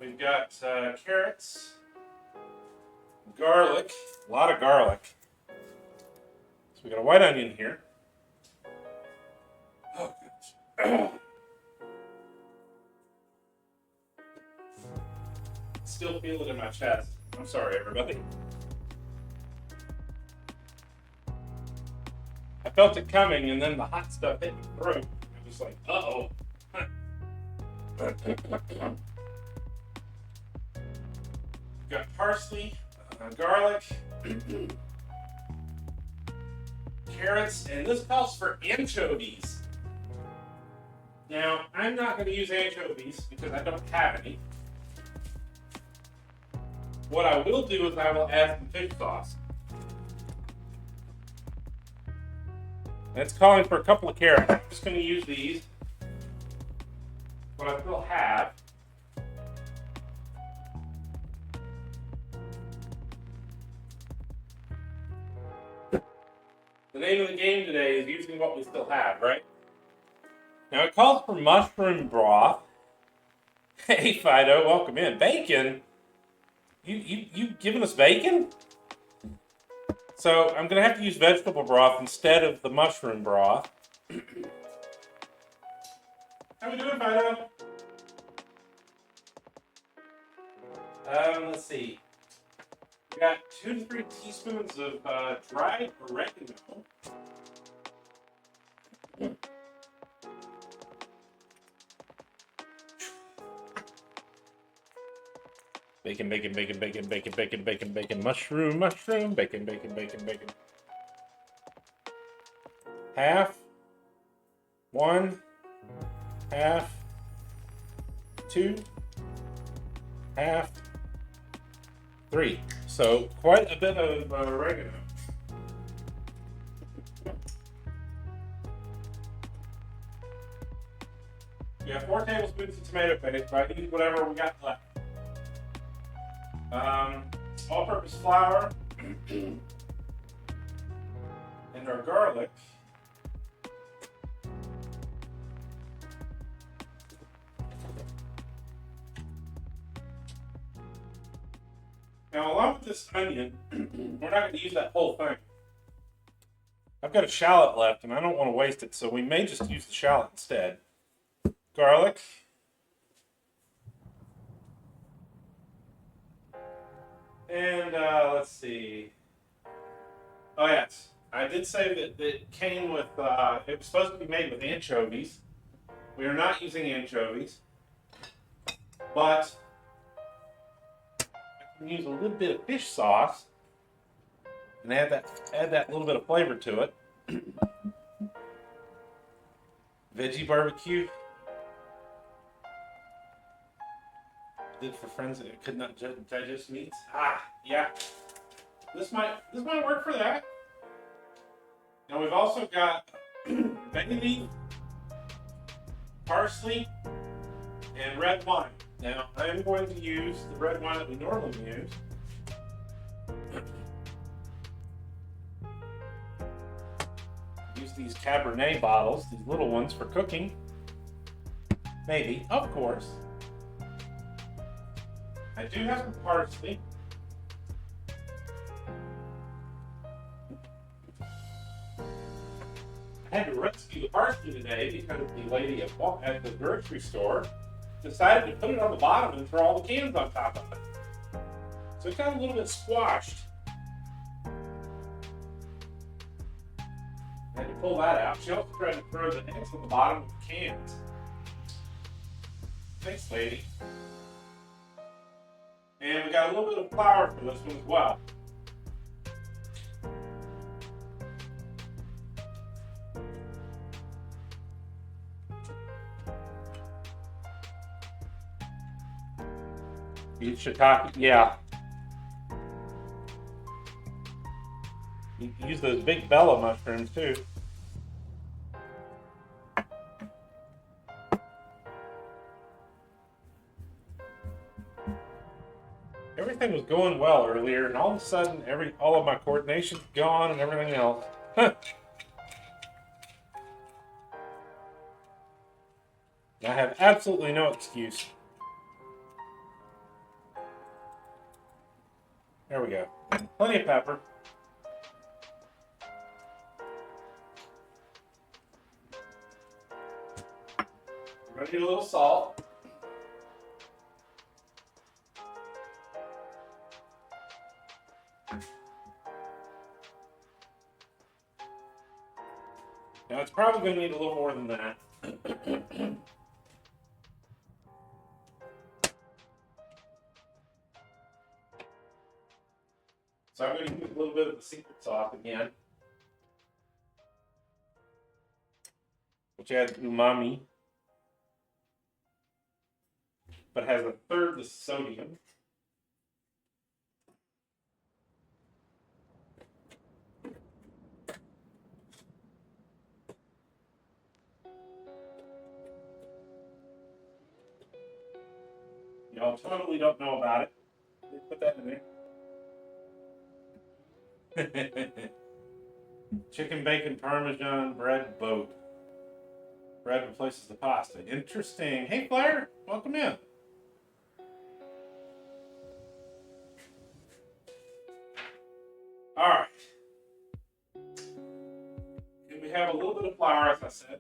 We've got carrots, garlic, a lot of garlic. So we got a white onion here. Oh gosh. Still feel it in my chest. I'm sorry, everybody. I felt it coming, and then the hot stuff hit my throat. I was like, uh-oh. Got parsley, garlic, carrots, and this calls for anchovies. Now, I'm not going to use anchovies because I don't have any. What I will do is I will add some fish sauce. And it's calling for a couple of carrots. I'm just going to use these. What I still have. The name of the game today is using what we still have, right? Now it calls for mushroom broth. Hey Fido, welcome in. Bacon? You giving us bacon? So I'm gonna have to use vegetable broth instead of the mushroom broth. How we doing, Fido? Let's see. We got 2 to 3 teaspoons of dried oregano. Bacon, bacon, bacon, bacon, bacon, bacon, bacon, bacon, mushroom, mushroom, bacon, bacon, bacon, bacon. Half. 1. Half. 2. Half. 3. So quite a bit of oregano. We have 4 tablespoons of tomato paste, but I use whatever we got left. All-purpose flour and our garlic. Now, along with this onion, we're not going to use that whole thing. I've got a shallot left, and I don't want to waste it, so we may just use the shallot instead. Garlic. And let's see. Oh yes, I did say that it came with. It was supposed to be made with anchovies. We are not using anchovies, but I can use a little bit of fish sauce and add that little bit of flavor to it. Veggie barbecue. Did for friends that could not digest meats. Ah, yeah. This might work for that. Now we've also got bay leaf, parsley, and red wine. Now I am going to use the red wine that we normally use. Use these Cabernet bottles, these little ones, for cooking. Maybe, of course. I do have some parsley. I had to rescue the parsley today because the lady at the grocery store decided to put it on the bottom and throw all the cans on top of it. So it got a little bit squashed. I had to pull that out. She also tried to throw the eggs on the bottom of the cans. Thanks, lady. And we got a little bit of flour for this one as well. Use shiitake, yeah. You can use those big bella mushrooms too. Everything was going well earlier, and all of a sudden, all of my coordination's gone and everything else. I have absolutely no excuse. There we go. Plenty of pepper. We're gonna need a little salt. Now it's probably going to need a little more than that. So I'm going to use a little bit of the secret sauce again, which adds umami, but has a third the sodium. Y'all totally don't know about it. Put that in there. Chicken bacon parmesan bread boat. Bread replaces the pasta. Interesting. Hey, Flair, welcome in. All right. And we have a little bit of flour, as I said.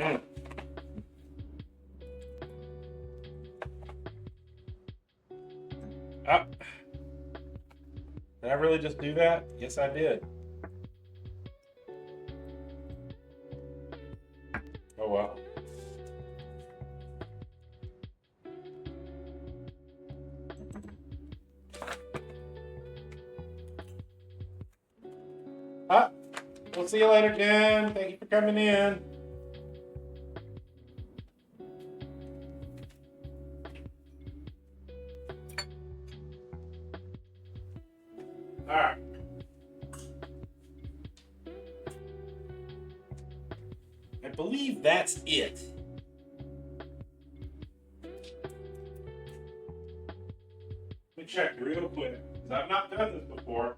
Oh. Did I really just do that? Yes, I did. Oh, well. We'll see you later, Jen. Thank you for coming in. All right. I believe that's it. Let me check real quick, because I've not done this before.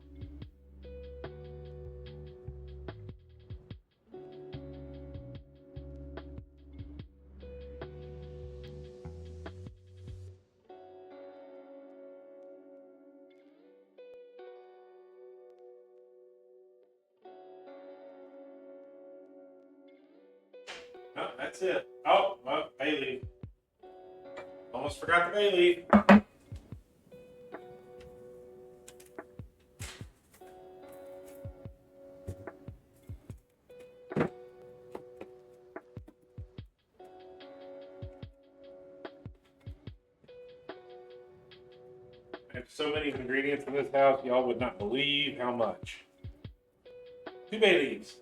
Oh, that's it. Oh, well, bay leaf. Almost forgot the bay leaf. I have so many ingredients in this house, y'all would not believe how much. 2 bay leaves.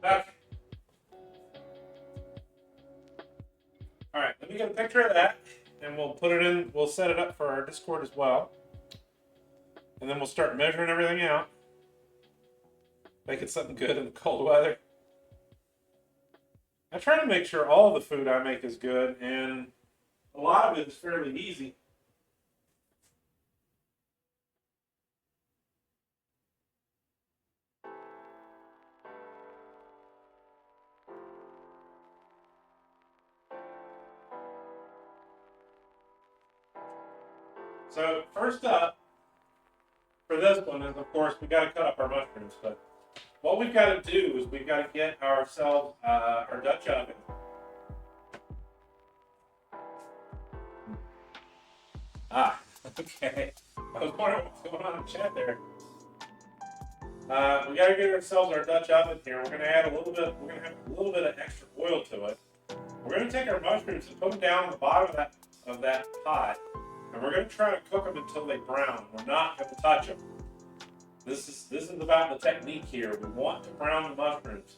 Okay. All right, let me get a picture of that, and we'll put it in. We'll set it up for our Discord as well, and then we'll start measuring everything out. Making something good in the cold weather. I try to make sure all the food I make is good, and a lot of it is fairly easy. So first up for this one is, of course, we got to cut up our mushrooms. But what we've got to do is we've got to get ourselves our Dutch oven. Ah, okay. I was wondering what's going on in the chat there. We got to get ourselves our Dutch oven here. We're going to add a little bit. We're going to have a little bit of extra oil to it. We're going to take our mushrooms and put them down the bottom of that pot. And we're going to try to cook them until they brown. We're not going to touch them. This is about the technique here. We want to brown the mushrooms.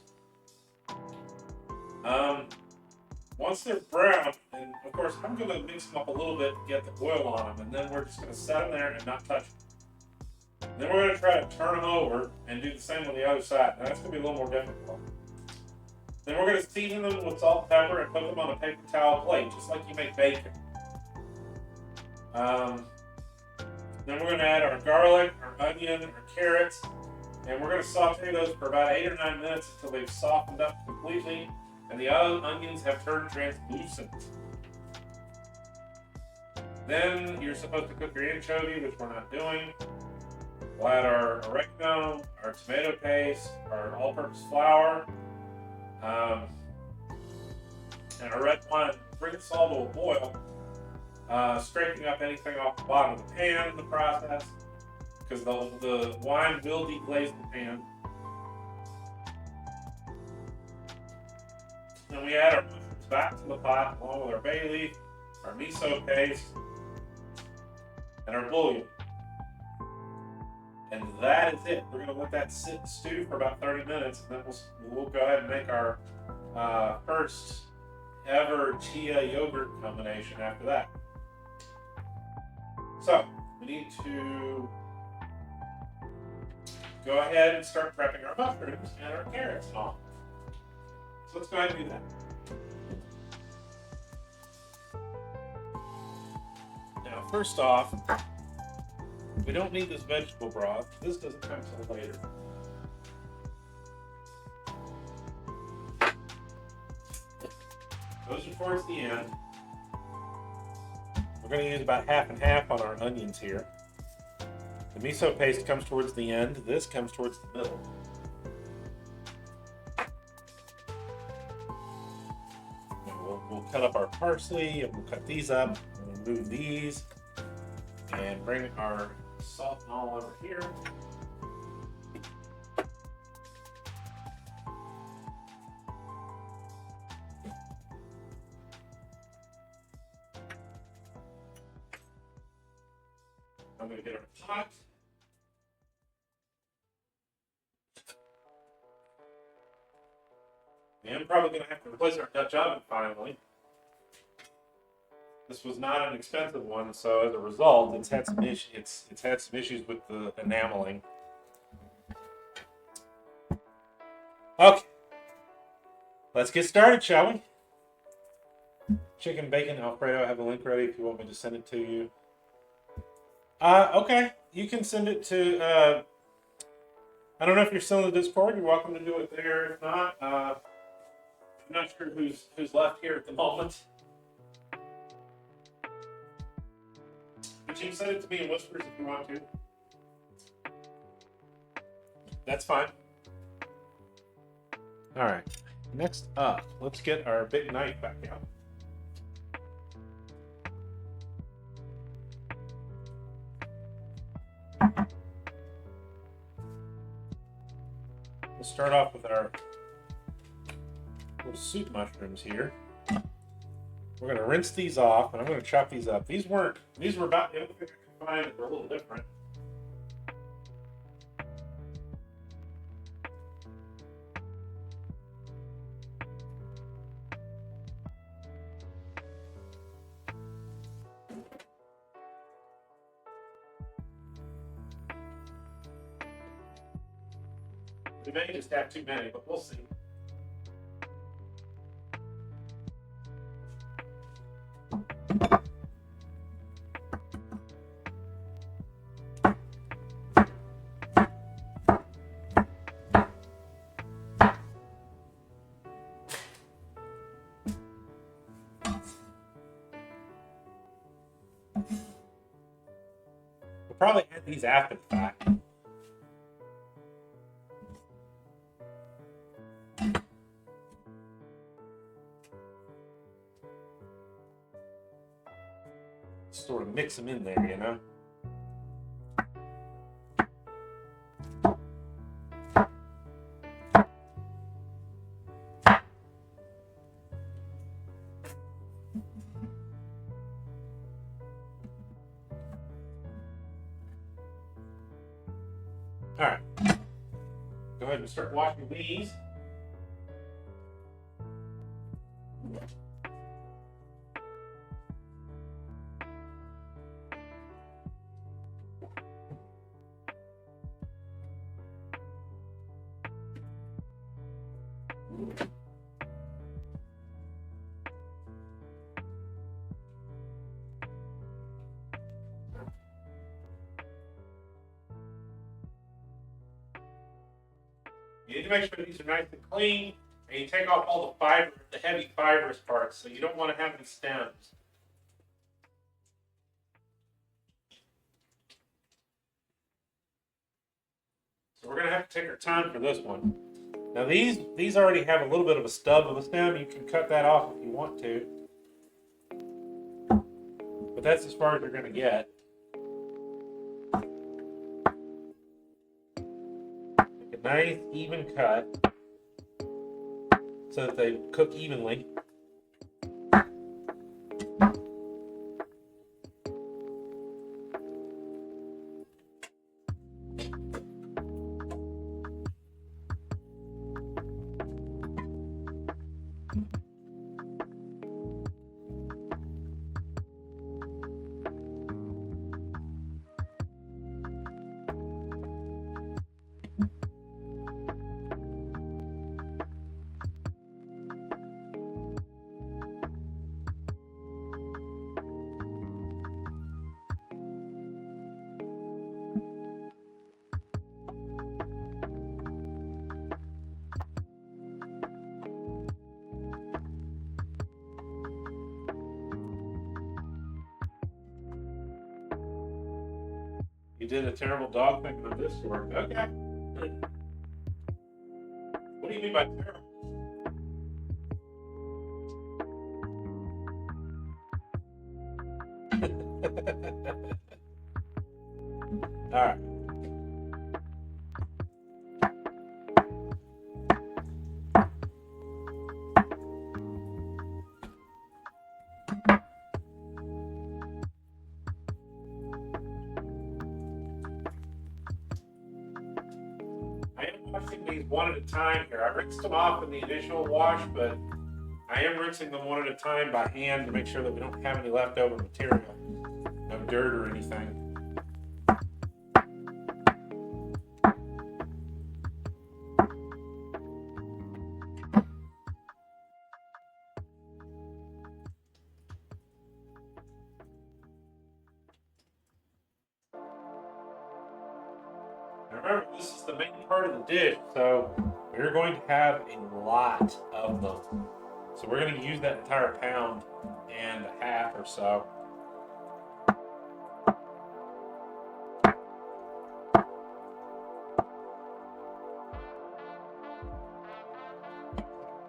Once they're brown, and of course I'm going to mix them up a little bit and get the oil on them, and then we're just going to set them there and not touch them. Then we're going to try to turn them over and do the same on the other side. Now that's going to be a little more difficult. Then we're going to season them with salt and pepper and put them on a paper towel plate, just like you make bacon. Then we're going to add our garlic, our onion, our carrots, and we're going to saute those for about 8 or 9 minutes until they've softened up completely and the onions have turned translucent. Then you're supposed to cook your anchovy, which we're not doing. We'll add our oregano, our tomato paste, our all-purpose flour, and our red wine. Bring this all to a boil. Scraping up anything off the bottom of the pan in the process, because the wine will deglaze the pan. Then we add our mushrooms back to the pot along with our bay leaf, our miso paste, and our bouillon. And that is it. We're going to let that sit and stew for about 30 minutes, and then we'll go ahead and make our first ever chia yogurt combination after that. So we need to go ahead and start prepping our mushrooms and our carrots and all. So let's go ahead and do that. Now, first off, we don't need this vegetable broth. This doesn't come until later. Those are towards the end. We're going to use about half and half on our onions here. The miso paste comes towards the end. This comes towards the middle. We'll cut up our parsley, and we'll cut these up, and we'll move these, and bring our salt and all over here. I'm going to get our pot. And I'm probably going to have to replace our Dutch oven finally. This was not an expensive one, so as a result, it's had some issues with the enameling. Okay, let's get started, shall we? Chicken bacon Alfredo. I have a link ready if you want me to send it to you. Okay, you can send it to. I don't know if you're still in the Discord. You're welcome to do it there. If not, I'm not sure who's left here at the moment. But you can send it to me in whispers if you want to. That's fine. All right. Next up, let's get our big knife back out. We'll start off with our little soup mushrooms here. We're going to rinse these off, and I'm going to chop these up. These were about the only thing I could find that were a little different. We may just have too many, but we'll see. We'll probably add these after the fact. Sort of mix them in there, you know? All right. Go ahead and start washing these. You need to make sure these are nice and clean, and you take off all the fiber, the heavy fibrous parts, so you don't want to have any stems. So we're going to have to take our time for this one. Now these already have a little bit of a stub of a stem. You can cut that off if you want to. But that's as far as you're going to get. Make a nice even cut so that they cook evenly. You did a terrible dog thing on this work. Okay. What do you mean by terrible? All right. I am washing these one at a time here. I rinsed them off in the initial wash, but I am rinsing them one at a time by hand to make sure that we don't have any leftover material, no dirt or anything. Now remember, this is the main part of the dish, so we're going to have a lot of them. So we're going to use that entire pound and a half or so.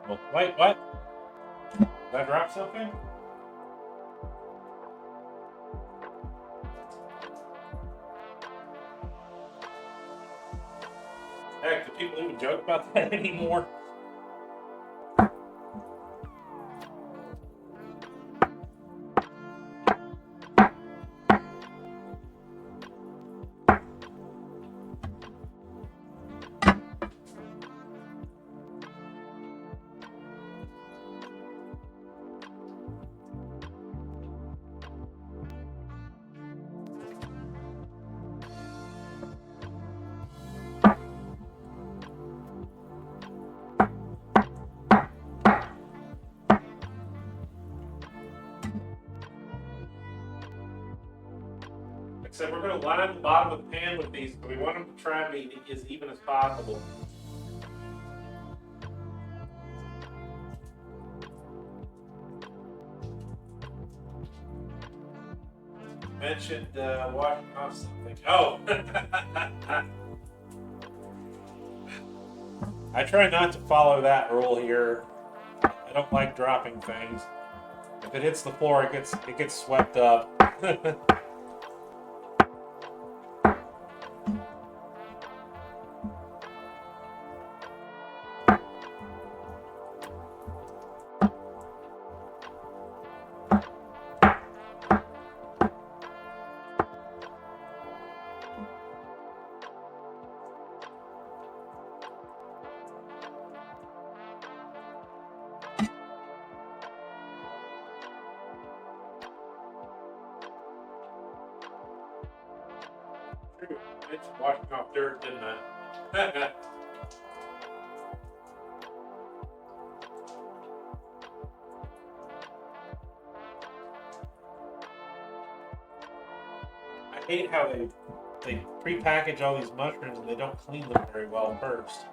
Well, wait, what? Did I drop something? Heck, do people even joke about that anymore? Except we're going to line the bottom of the pan with these, so we want them to try and be as even as possible. Mentioned washing off something. Oh! I try not to follow that rule here. I don't like dropping things. If it hits the floor, it gets swept up. It's washing off dirt, didn't I? I hate how they pre-package all these mushrooms and they don't clean them very well first.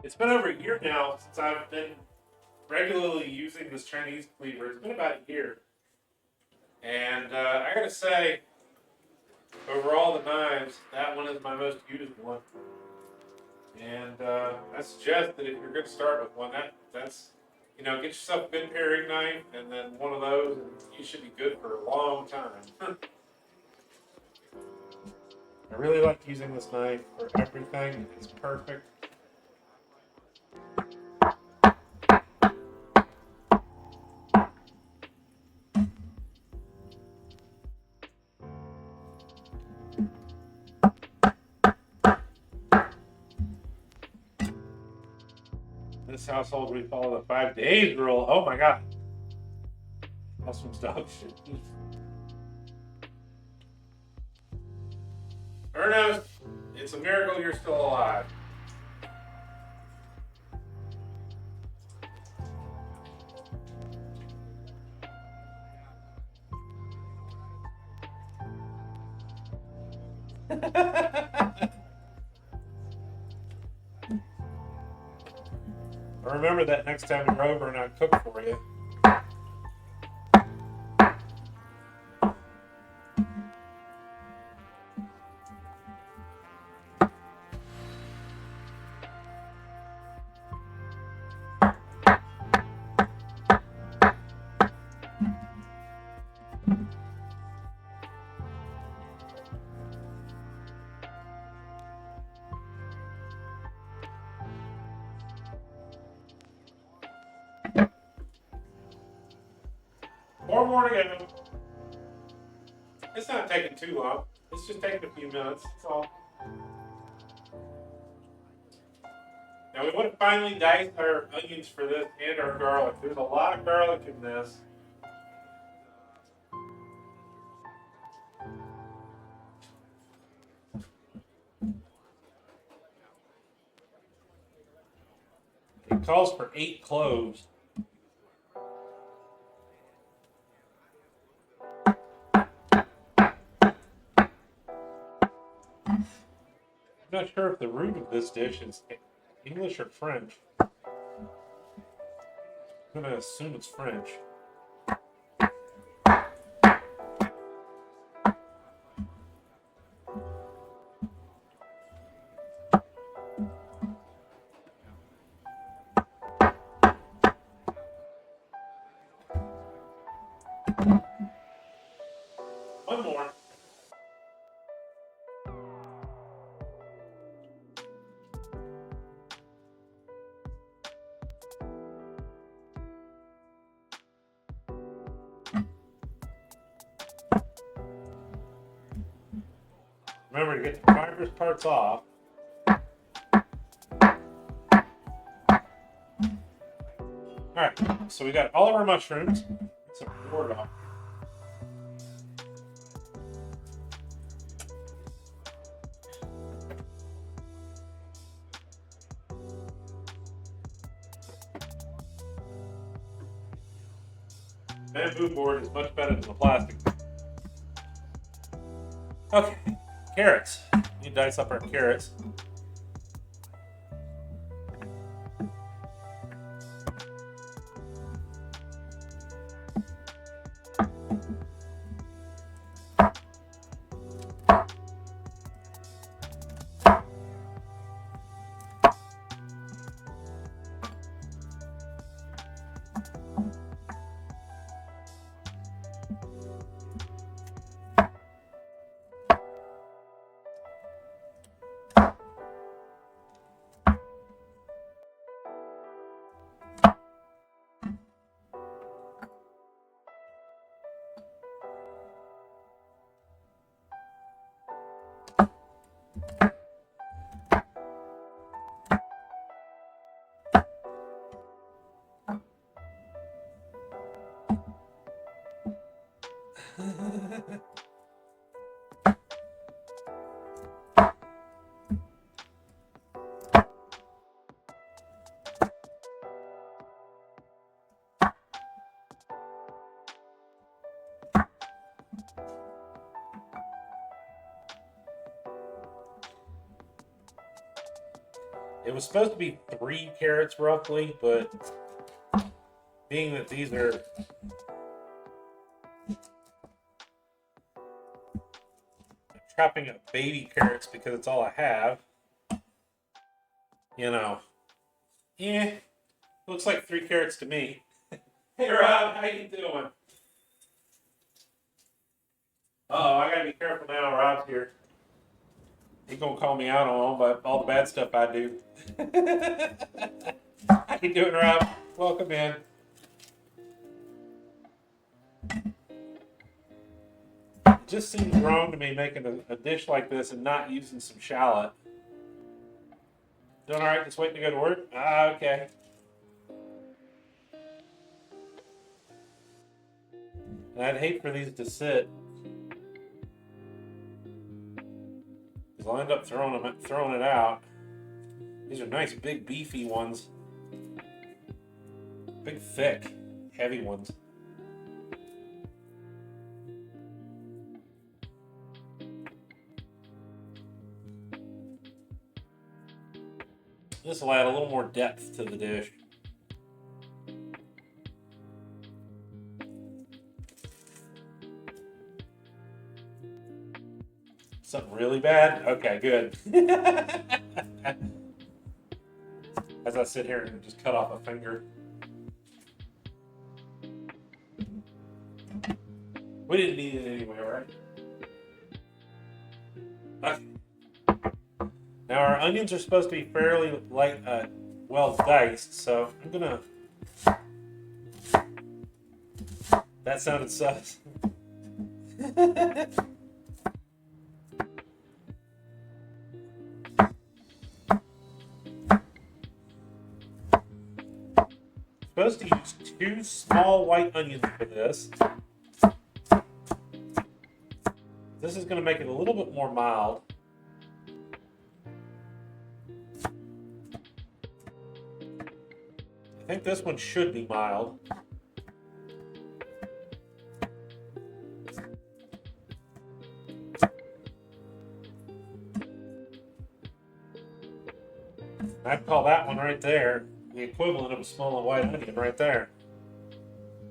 It's been over a year now since I've been regularly using this Chinese cleaver. It's been about a year. And I gotta say, over all the knives, that one is my most used one. And I suggest that if you're gonna start with one, that's get yourself a good paring knife and then one of those, and you should be good for a long time. I really like using this knife for everything. It's perfect. In this household, we follow the 5 days rule. Oh my god. That's some dog shit. Ernest, it's a miracle you're still alive. Remember that next time you're over and I cook for you. Four more to go. It's not taking too long. It's just taking a few minutes. That's all. Now we want to finely dice our onions for this and our garlic. There's a lot of garlic in this. It calls for 8 cloves. I'm not sure if the root of this dish is English or French. I'm going to assume it's French. One more. Remember to get the fibrous parts off. Alright, so we got all of our mushrooms. Get some board off. Bamboo board is much better than the plastic. Okay, carrots. We dice up our carrots. It was supposed to be 3 carrots roughly, but being that these are chopping up baby carrots because it's all I have, you know, looks like 3 carrots to me. Hey Rob, how you doing? Oh, I gotta be careful now. Rob's here. He's gonna call me out on all the bad stuff I do. How you doing, Rob? Welcome in. It just seems wrong to me making a dish like this and not using some shallot. Doing all right? Just waiting to go to work? Ah, okay. And I'd hate for these to sit. I'll end up throwing it out. These are nice, big, beefy ones. Big, thick, heavy ones. This will add a little more depth to the dish. Something really bad? Okay, good. As I sit here and just cut off a finger. We didn't need it anyway, right? Okay. Now our onions are supposed to be fairly light, well diced, so I'm gonna. That sounded sus. Supposed to use 2 small white onions for this. This is going to make it a little bit more mild. I think this one should be mild. I'd call that one right there the equivalent of a small white onion right there.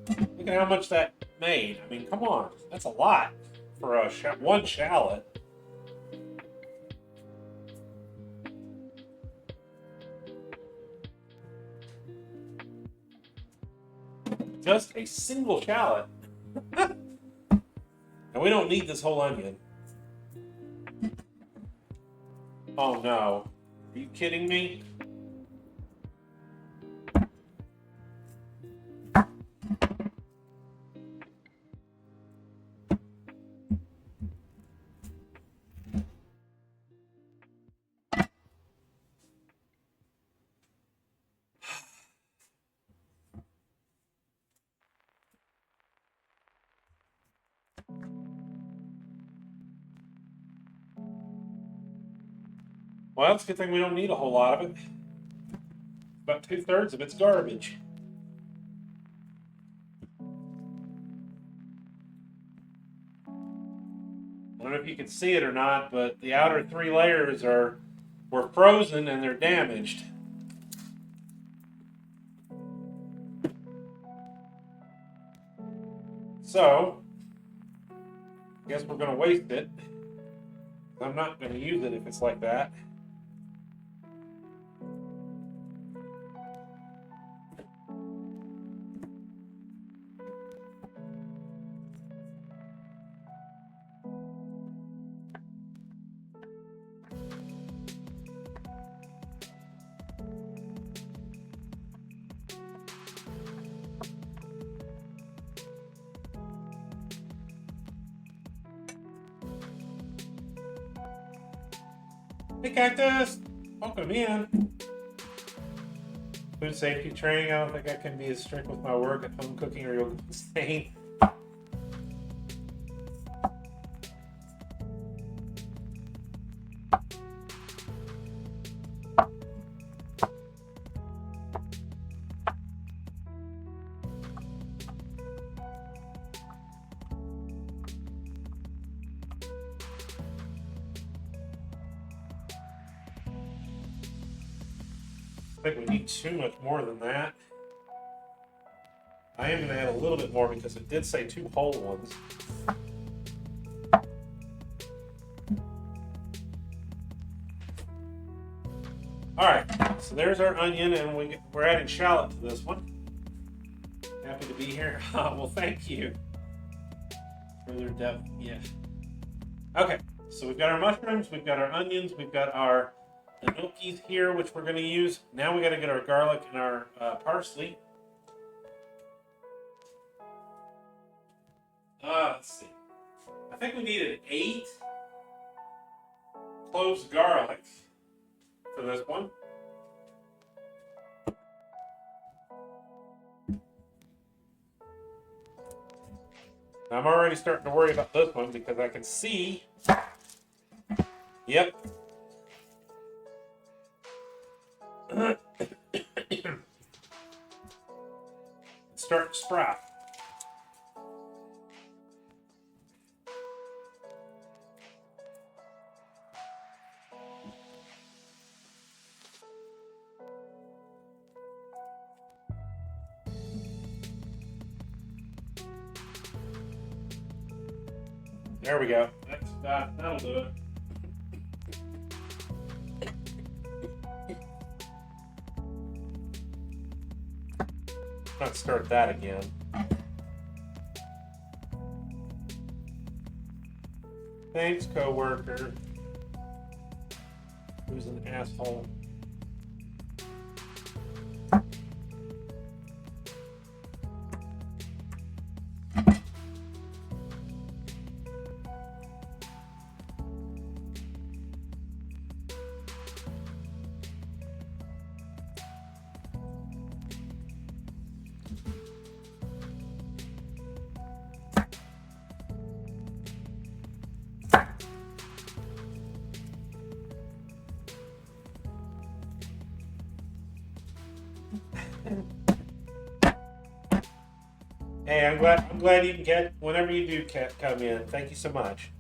Look at how much that made. I mean, come on. That's a lot for a one shallot. Just a single shallot. And we don't need this whole onion. Oh no. Are you kidding me? Well, it's a good thing we don't need a whole lot of it. About 2/3 of it's garbage. I don't know if you can see it or not, but the outer 3 layers were frozen and they're damaged. So, I guess we're going to waste it. I'm not going to use it if it's like that. Hey, Cactus! Welcome in. Food safety training. I don't think I can be as strict with my work at home cooking or you'll go insane. I think we need too much more than that. I am going to add a little bit more because it did say 2 whole ones. Alright, so there's our onion, and we're adding shallot to this one. Happy to be here. Well, thank you. Further depth, yeah. Okay, so we've got our mushrooms, we've got our onions, we've got our gnocchis here, which we're going to use. Now we got to get our garlic and our parsley. Let's see. I think we needed 8 cloves of garlic for this one. I'm already starting to worry about this one because I can see, yep, There we go. That'll do it. Let's start that again. Thanks, coworker. Who's an asshole? Hey, I'm glad you can get whenever you do come in. Thank you so much.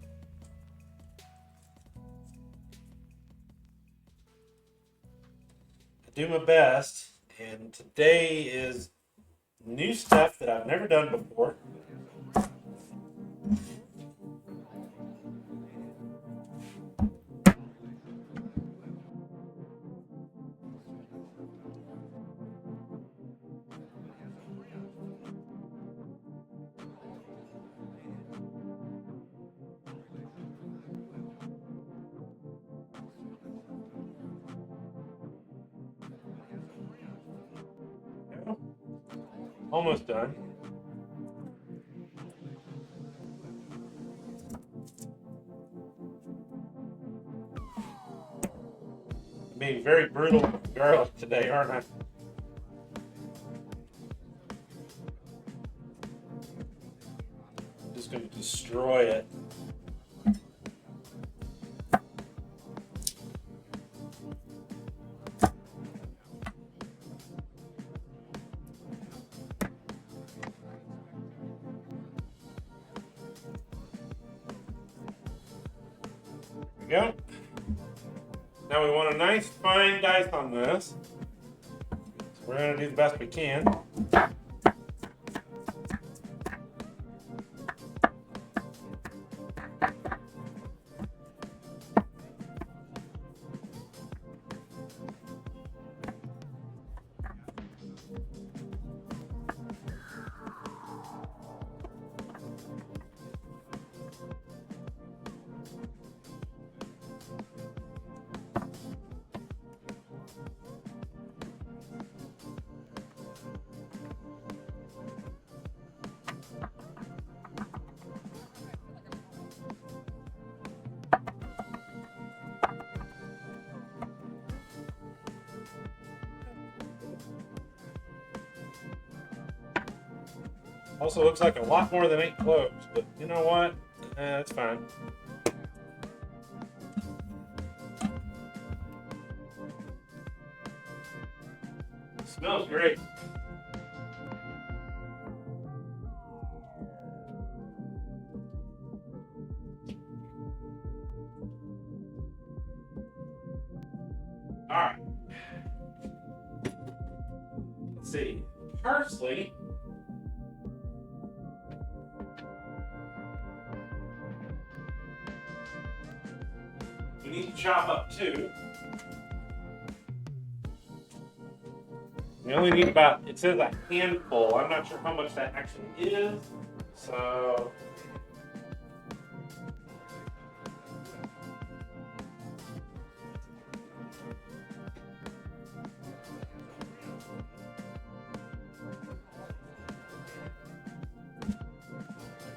I do my best, and today is new stuff that I've never done before. Almost done. I'm being very brutal with the garlic today, aren't I? Just going to destroy it. There we go. Now we want a nice fine dice on this. So we're going to do the best we can. Also looks like a lot more than 8 cloves, but you know what? That's fine. It smells great. All right. Let's see. Parsley. We need to chop up too. We only need about, it says a handful. I'm not sure how much that actually is. So,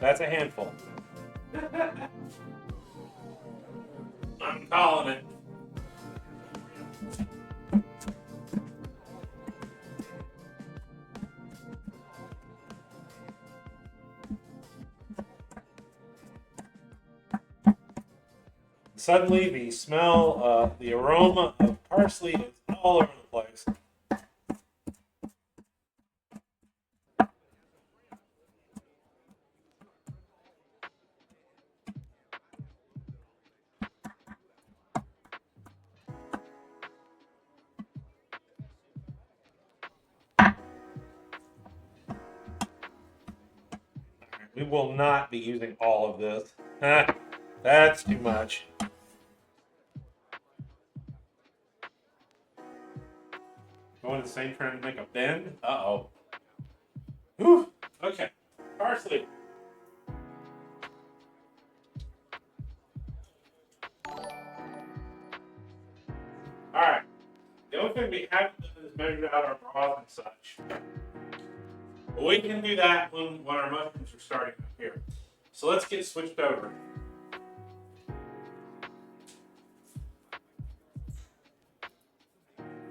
that's a handful. I'm calling it. Suddenly, the smell, the aroma of parsley is all over the place. We will not be using all of this. That's too much. Going the same trying to make a bend. Uh-oh. Whew. Okay. Parsley. Alright. The only thing we haven't done is measured out our broth and such. But we can do that when our mushrooms are starting up here. So let's get switched over.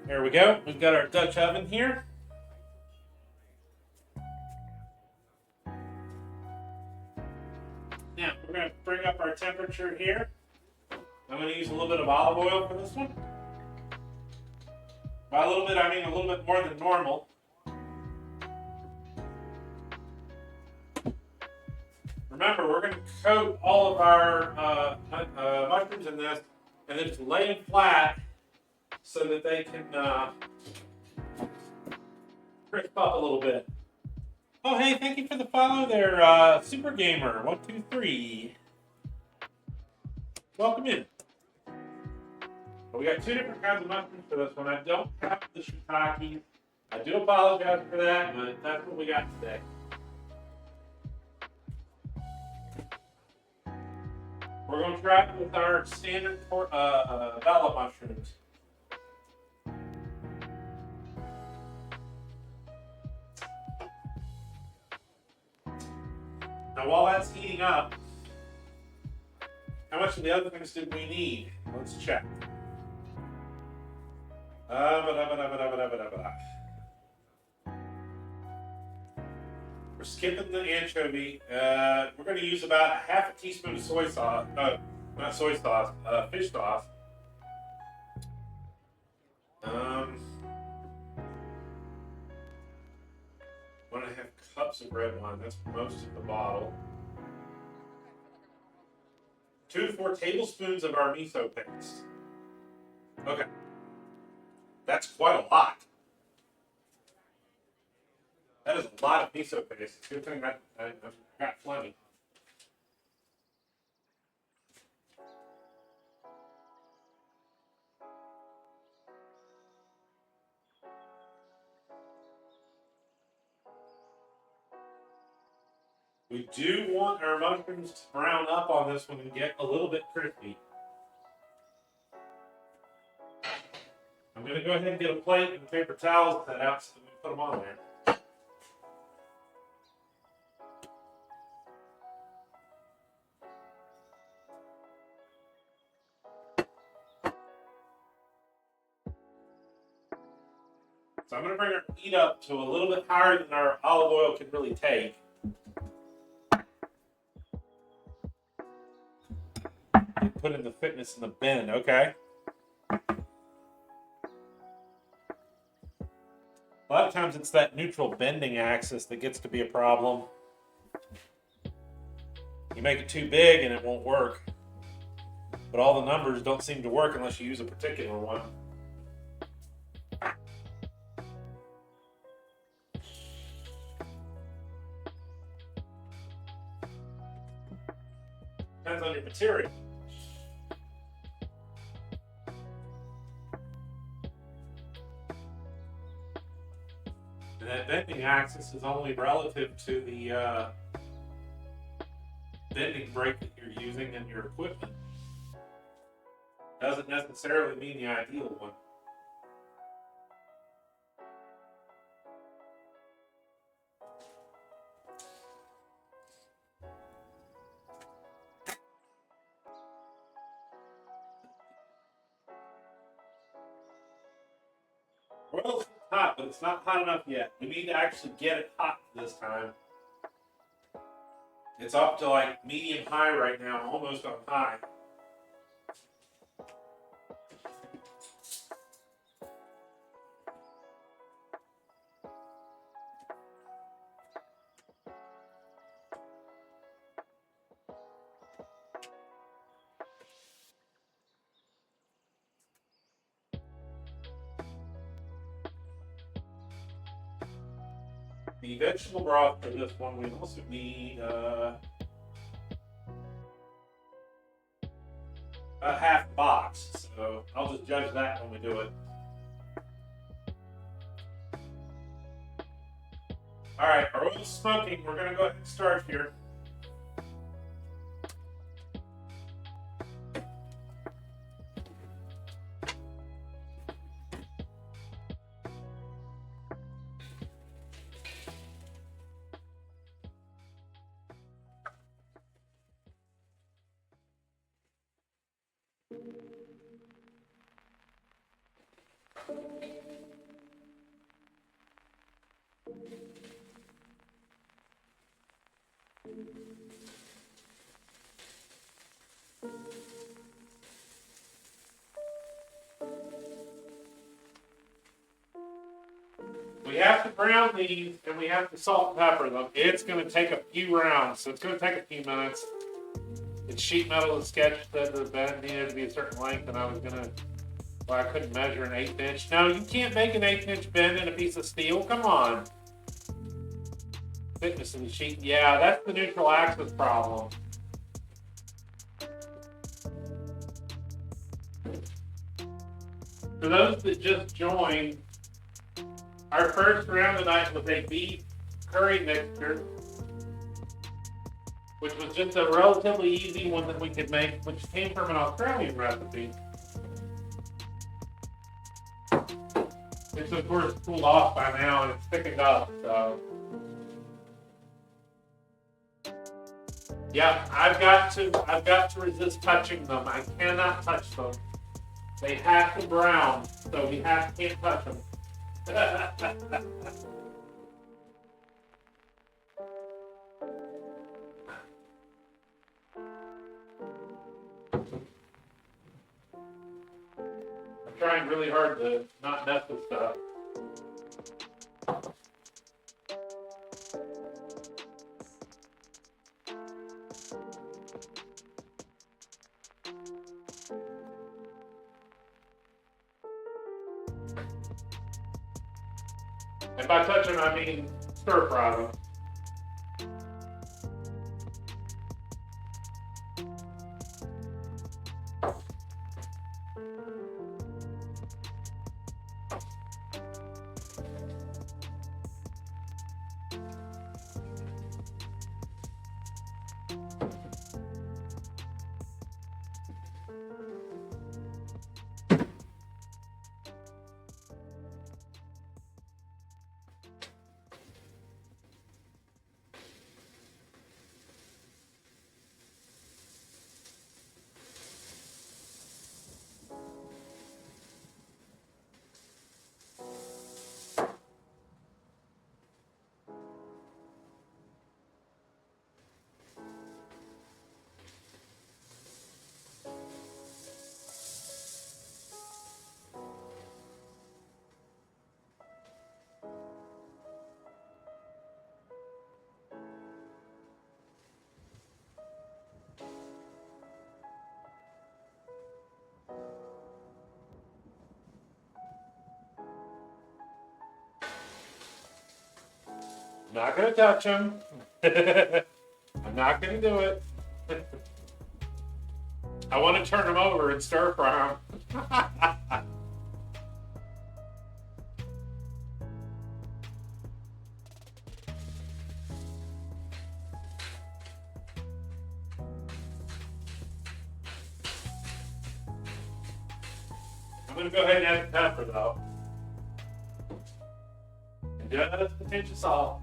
There we go. We've got our Dutch oven here. Now, we're going to bring up our temperature here. I'm going to use a little bit of olive oil for this one. By a little bit, I mean a little bit more than normal. Remember, we're going to coat all of our mushrooms in this and then just lay them flat so that they can crisp up a little bit. Oh, hey, thank you for the follow there, Super Gamer 123. Welcome in. But we got two different kinds of mushrooms for this one. I don't have the shiitake. I do apologize for that, but that's what we got today. We're going to try it with our standard Vala mushrooms. Now, while that's heating up, how much of the other things did we need? Let's check. We're skipping the anchovy. We're going to use about half a teaspoon of soy sauce. Not soy sauce, fish sauce. 1.5 cups of red wine. That's most of the bottle. 2 to 4 tablespoons of our miso paste. Okay. That's quite a lot. That is a lot of miso paste. It's a good thing I've got plenty. We do want our mushrooms to brown up on this one and get a little bit crispy. I'm going to go ahead and get a plate and paper towels set out so that we put them on there. So I'm going to bring our heat up to a little bit higher than our olive oil can really take. Put in the thickness and the bend, okay? A lot of times it's that neutral bending axis that gets to be a problem. You make it too big and it won't work. But all the numbers don't seem to work unless you use a particular one. Depends on your material. And that bending axis is only relative to the bending brake that you're using in your equipment. Doesn't necessarily mean the ideal one. Oil's hot, but it's not hot enough yet. We need to actually get it hot this time. It's up to like medium high right now, almost on high. The vegetable broth for this one, we also need a half box. So I'll just judge that when we do it. All right, our oil's smoking. We're gonna go ahead and start here. We have to brown these and we have to salt and pepper them. It's going to take a few rounds, so it's going to take a few minutes. It's sheet metal. The sketch said the bend needed to be a certain length, and I was going to, well, I couldn't measure an 1/8 inch. No, you can't make an 1/8 inch bend in a piece of steel. Come on. Thickness of the sheet. Yeah, that's the neutral axis problem. For those that just joined, our first round tonight was a beef curry mixture, which was just a relatively easy one that we could make, which came from an Australian recipe. It's of course cooled off by now and it's thickened up, so. Yeah, I've got to resist touching them. I cannot touch them. They have to brown, so we can't touch them. I'm trying really hard to not mess with stuff. If I touch them, I mean stir fry them. Not gonna touch them. I'm not gonna do it. I want to turn them over and stir fry them. I'm gonna go ahead and add the pepper though. And just a pinch of salt.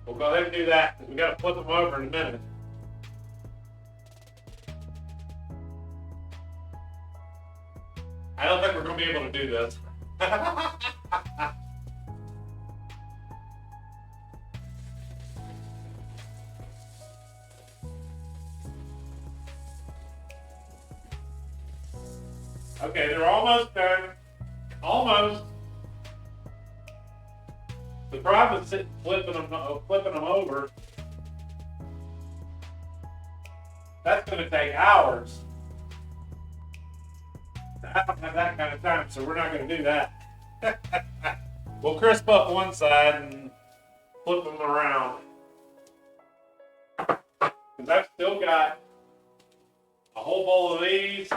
We'll go ahead and do that because we got to flip them over in a minute. I don't think we're going to be able to do this. Okay, they're almost done. Almost. The problem is flipping them over. That's going to take hours. I don't have that kind of time, so we're not going to do that. We'll crisp up one side and flip them around. because I've still got a whole bowl of these,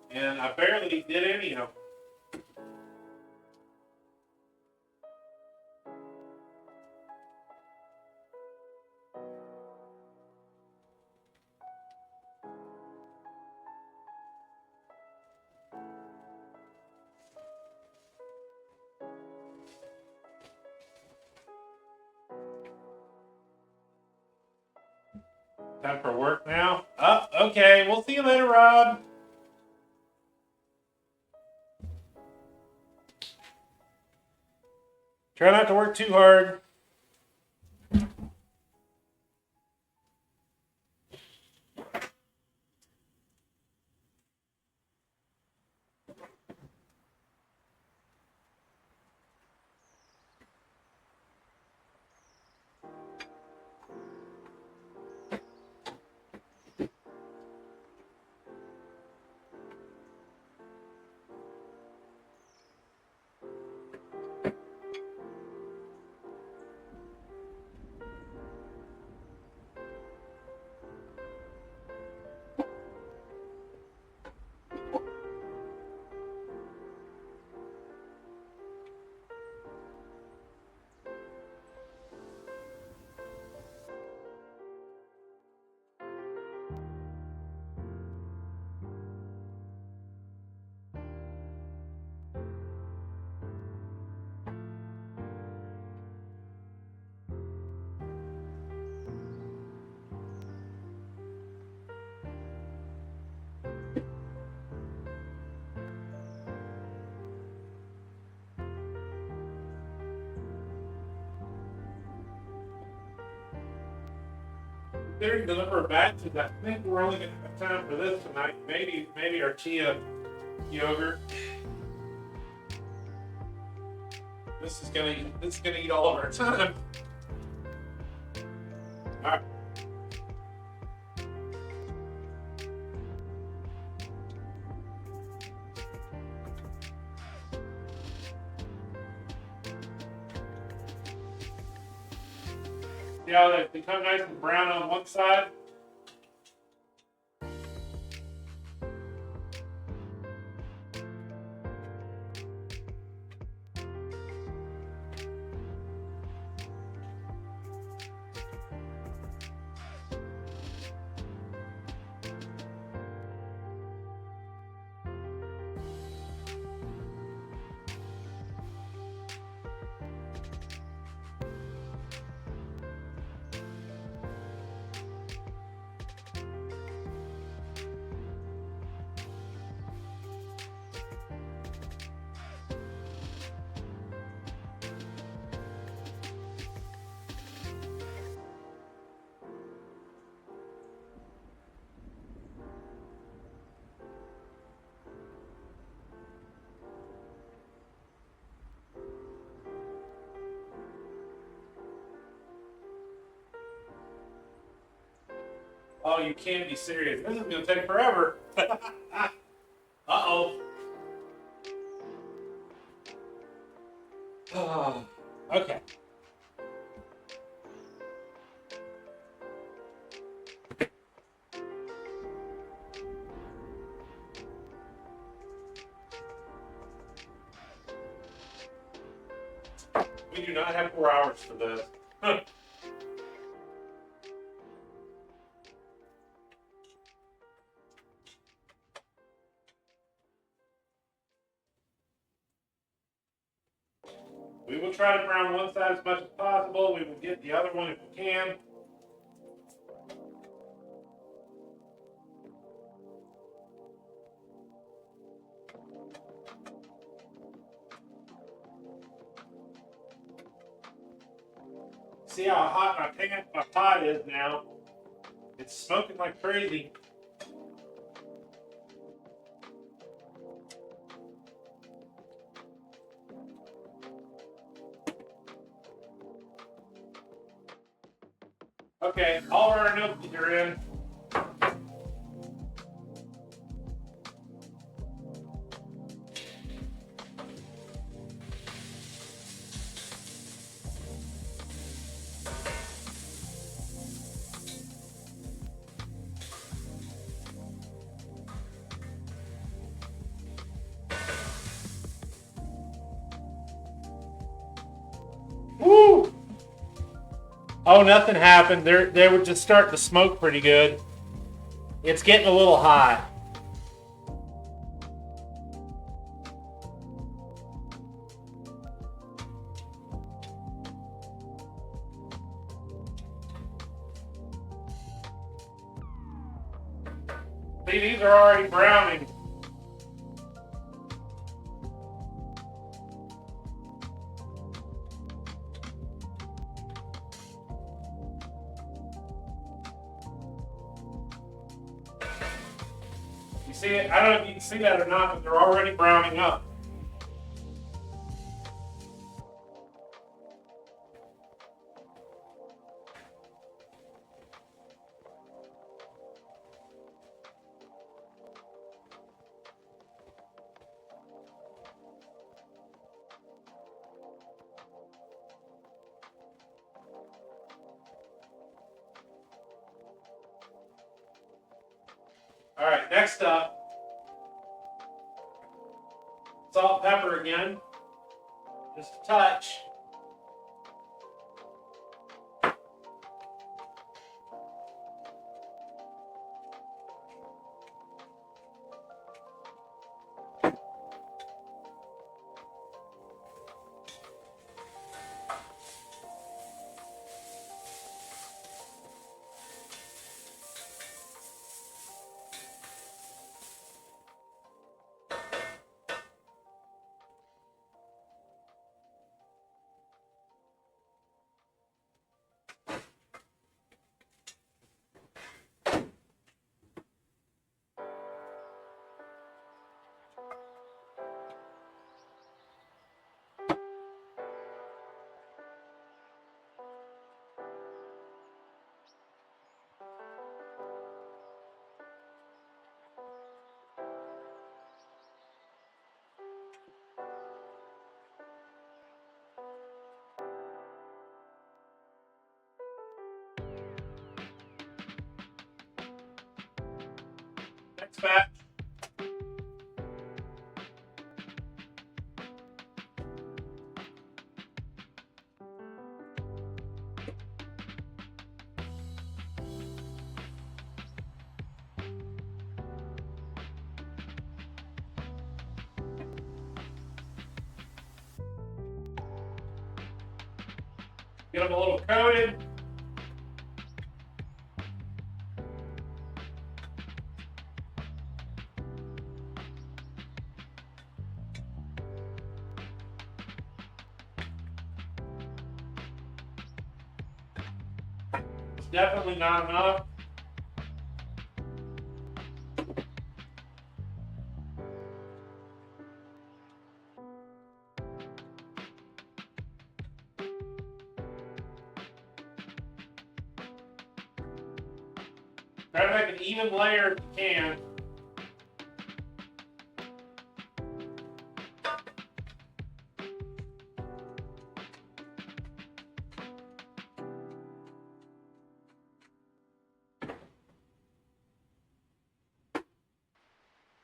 and I barely did any of them. Time for work now? Oh, okay. We'll see you later, Rob. Try not to work too hard. Considering the number of batches, I think we're only going to have time for this tonight. Maybe our chia yogurt. This is gonna eat all of our time. All right. See how they become nice and brown on one side? Oh, you can't be serious. This is going to take forever. Uh-oh. Okay. We do not have 4 hours for this. We will try to brown one side as much as possible. We will get the other one if we can. See how hot my pot is now? It's smoking like crazy. Okay, all our gnocchis are in. Oh, nothing happened. They were just starting to smoke pretty good. It's getting a little hot. See, these are already browning. You see it? I don't know if you can see that or not, but they're already browning up. All right, next up, salt, pepper again, just a touch. Next batch. Get them a little coated. It's definitely not enough. Try to make an even layer if you can.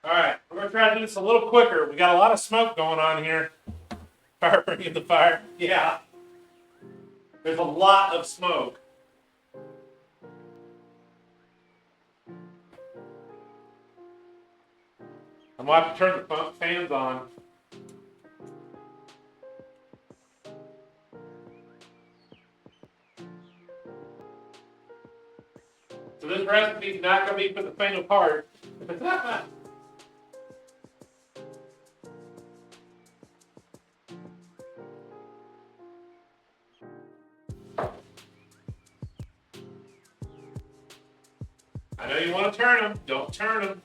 All right, we're gonna try to do this a little quicker. We got a lot of smoke going on here. Fire bringing the fire. Yeah. There's a lot of smoke. I'm gonna have to turn the fans on. So this recipe is not gonna be for the faint of heart. I know you want to turn them. Don't turn them.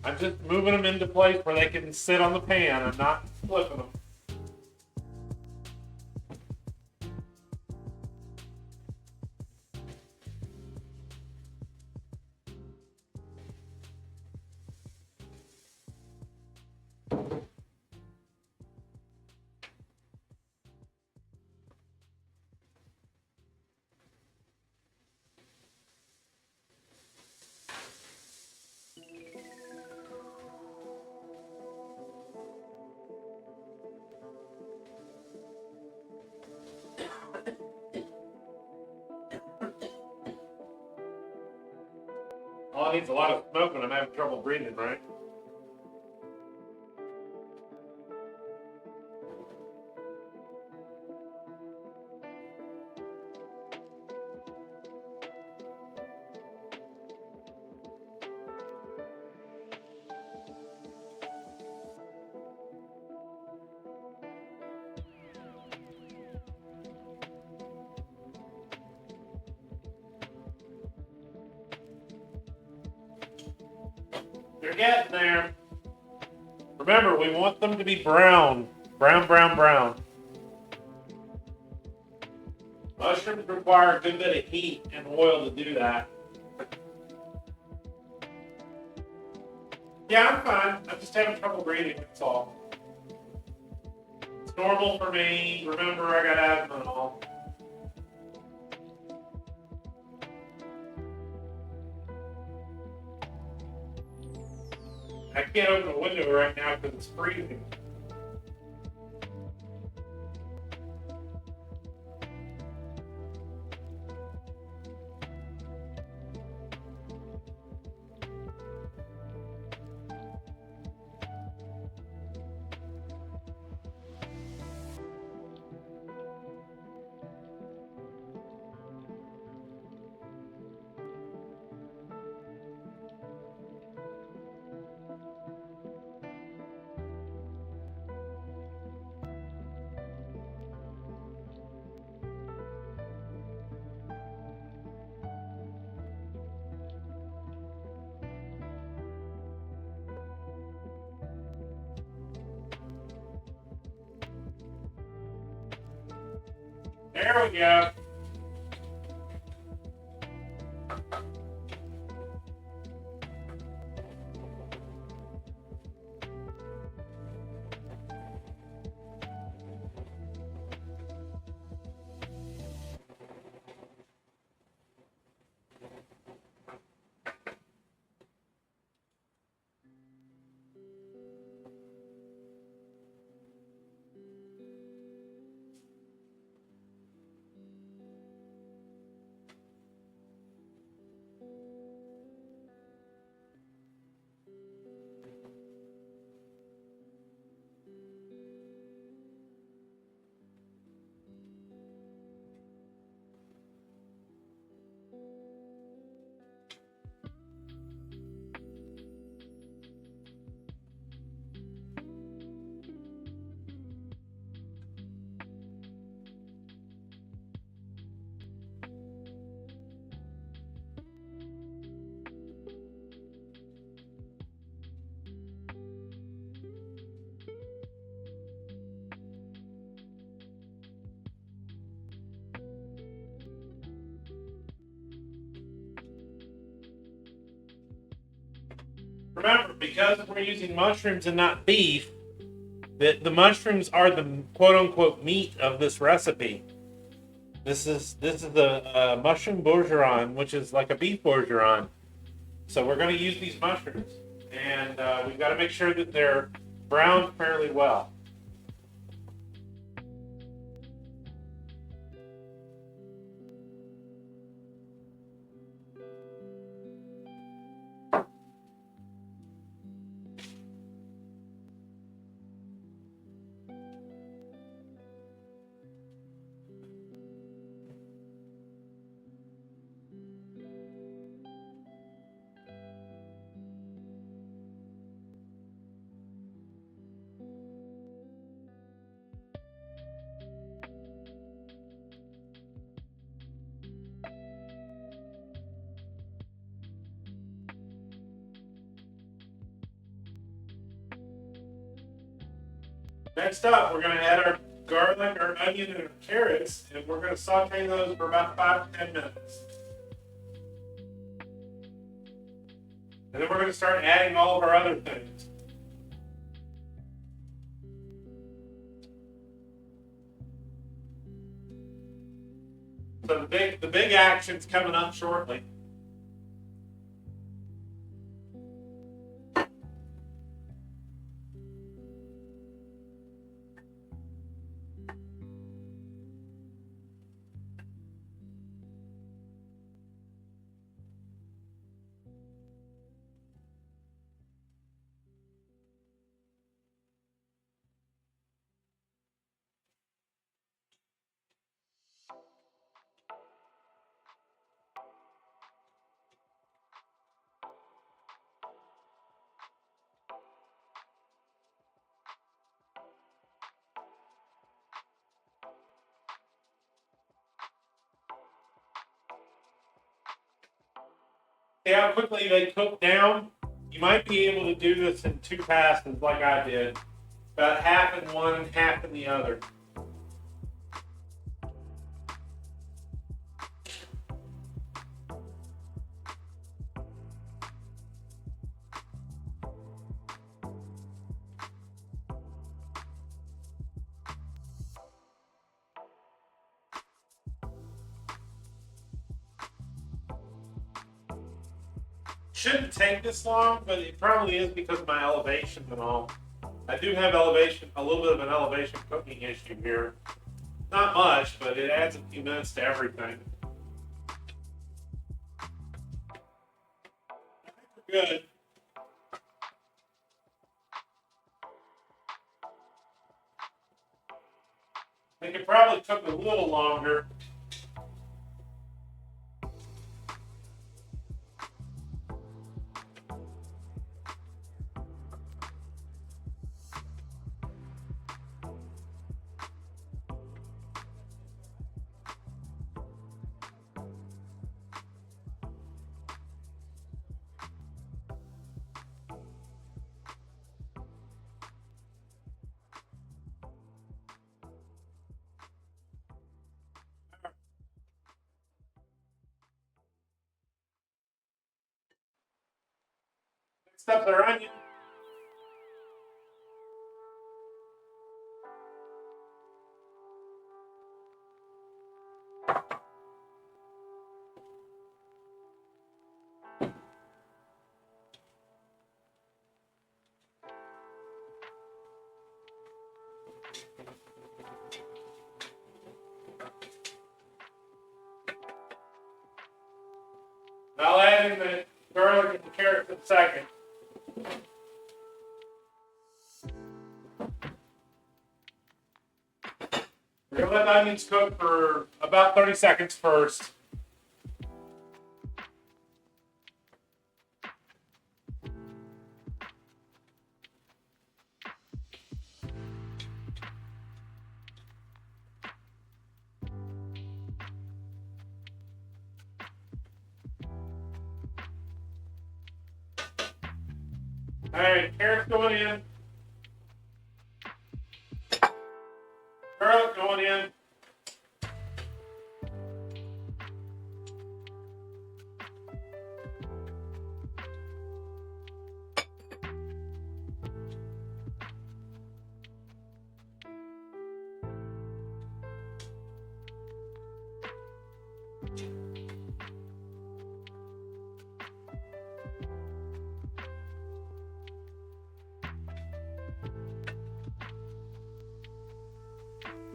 I'm just moving them into place where they can sit on the pan. I'm not flipping them. Well, it needs a lot of smoke when I'm having trouble breathing, right? They're getting there. Remember, we want them to be brown. Brown, brown, brown. Mushrooms require a good bit of heat and oil to do that. Yeah, I'm fine. I'm just having trouble breathing, that's all. It's normal for me. Remember, I got asthma and all. I can't open the window right now because it's freezing. There we go. Remember, because we're using mushrooms and not beef, the mushrooms are the quote-unquote meat of this recipe. This is the mushroom bourguignon, which is like a beef bourguignon. So we're going to use these mushrooms, and we've got to make sure that they're browned fairly well. Next up, we're going to add our garlic, our onion, and our carrots, and we're going to saute those for about 5 to 10 minutes. And then we're going to start adding all of our other things. So the big action's coming up shortly. See how quickly they cook down? You might be able to do this in 2 passes like I did. About half in one and half in the other. Shouldn't take this long, but it probably is because of my elevation and all. I do have elevation, a little bit of an elevation cooking issue here. Not much, but it adds a few minutes to everything. I think we're good. I think it probably took a little longer. Next up, our onion. I'll add in the garlic and the carrots in a second. We're going to let the onions cook for about 30 seconds first. All right, carrots going in. Garlic going in.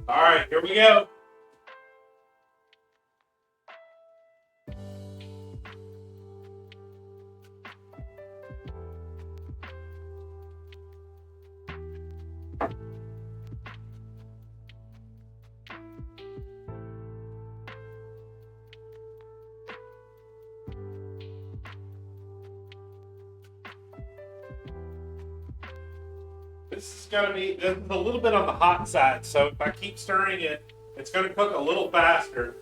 All right, here we go. This is a little bit on the hot side, so if I keep stirring it, it's going to cook a little faster.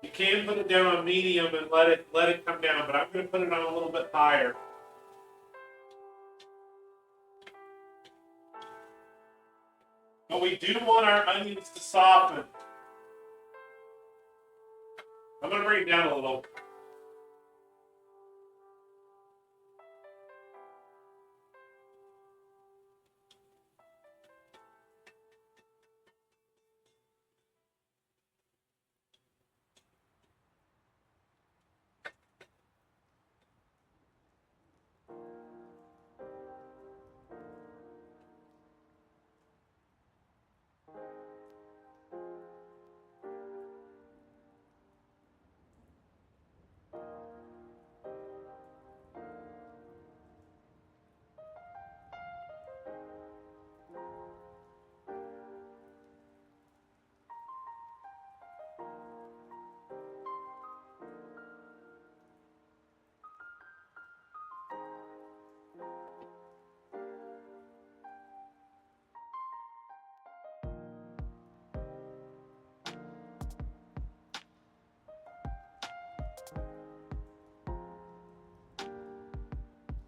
You can put it down on medium and let it come down, but I'm going to put it on a little bit higher. But we do want our onions to soften. I'm going to bring it down a little.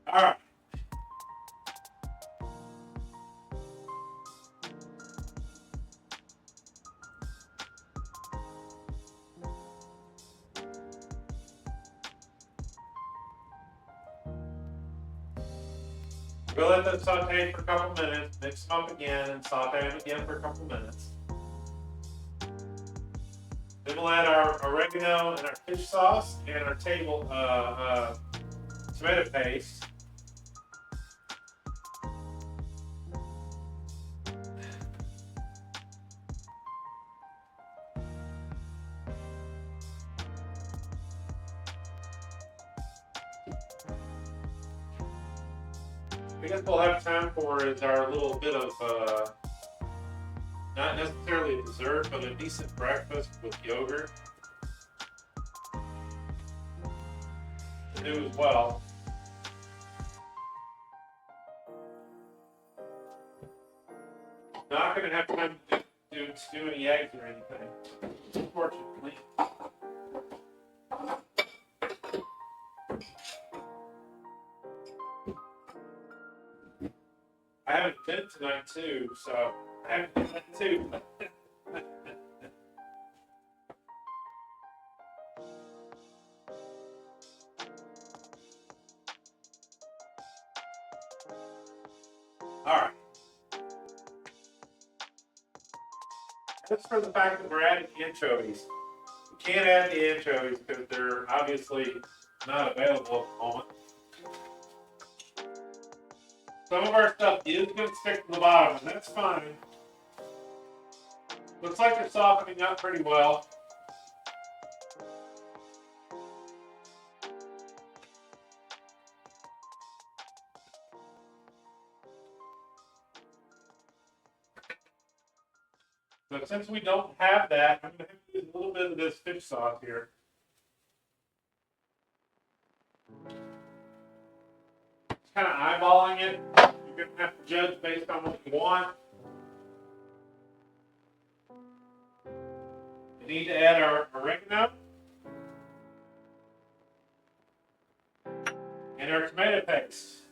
All right. We'll let them saute for a couple minutes, mix them up again, and saute them again for a couple minutes. Then we'll add our oregano and our fish sauce and our tomato paste. I guess we'll have time for is our little bit of, not necessarily a dessert, but a decent breakfast with yogurt to do as well. Not going to have time to do any eggs or anything, unfortunately. I haven't been tonight too, so I haven't been that too. All right. Just for the fact that we're adding anchovies, we can't add the anchovies because they're obviously not available at the moment. Some of our stuff is going to stick to the bottom, and that's fine. Looks like they're softening up pretty well. But since we don't have that, I'm going to have to use a little bit of this fish sauce here. Just kind of eyeballing it. You're going to have to judge based on what you want. We need to add our oregano and our tomato paste.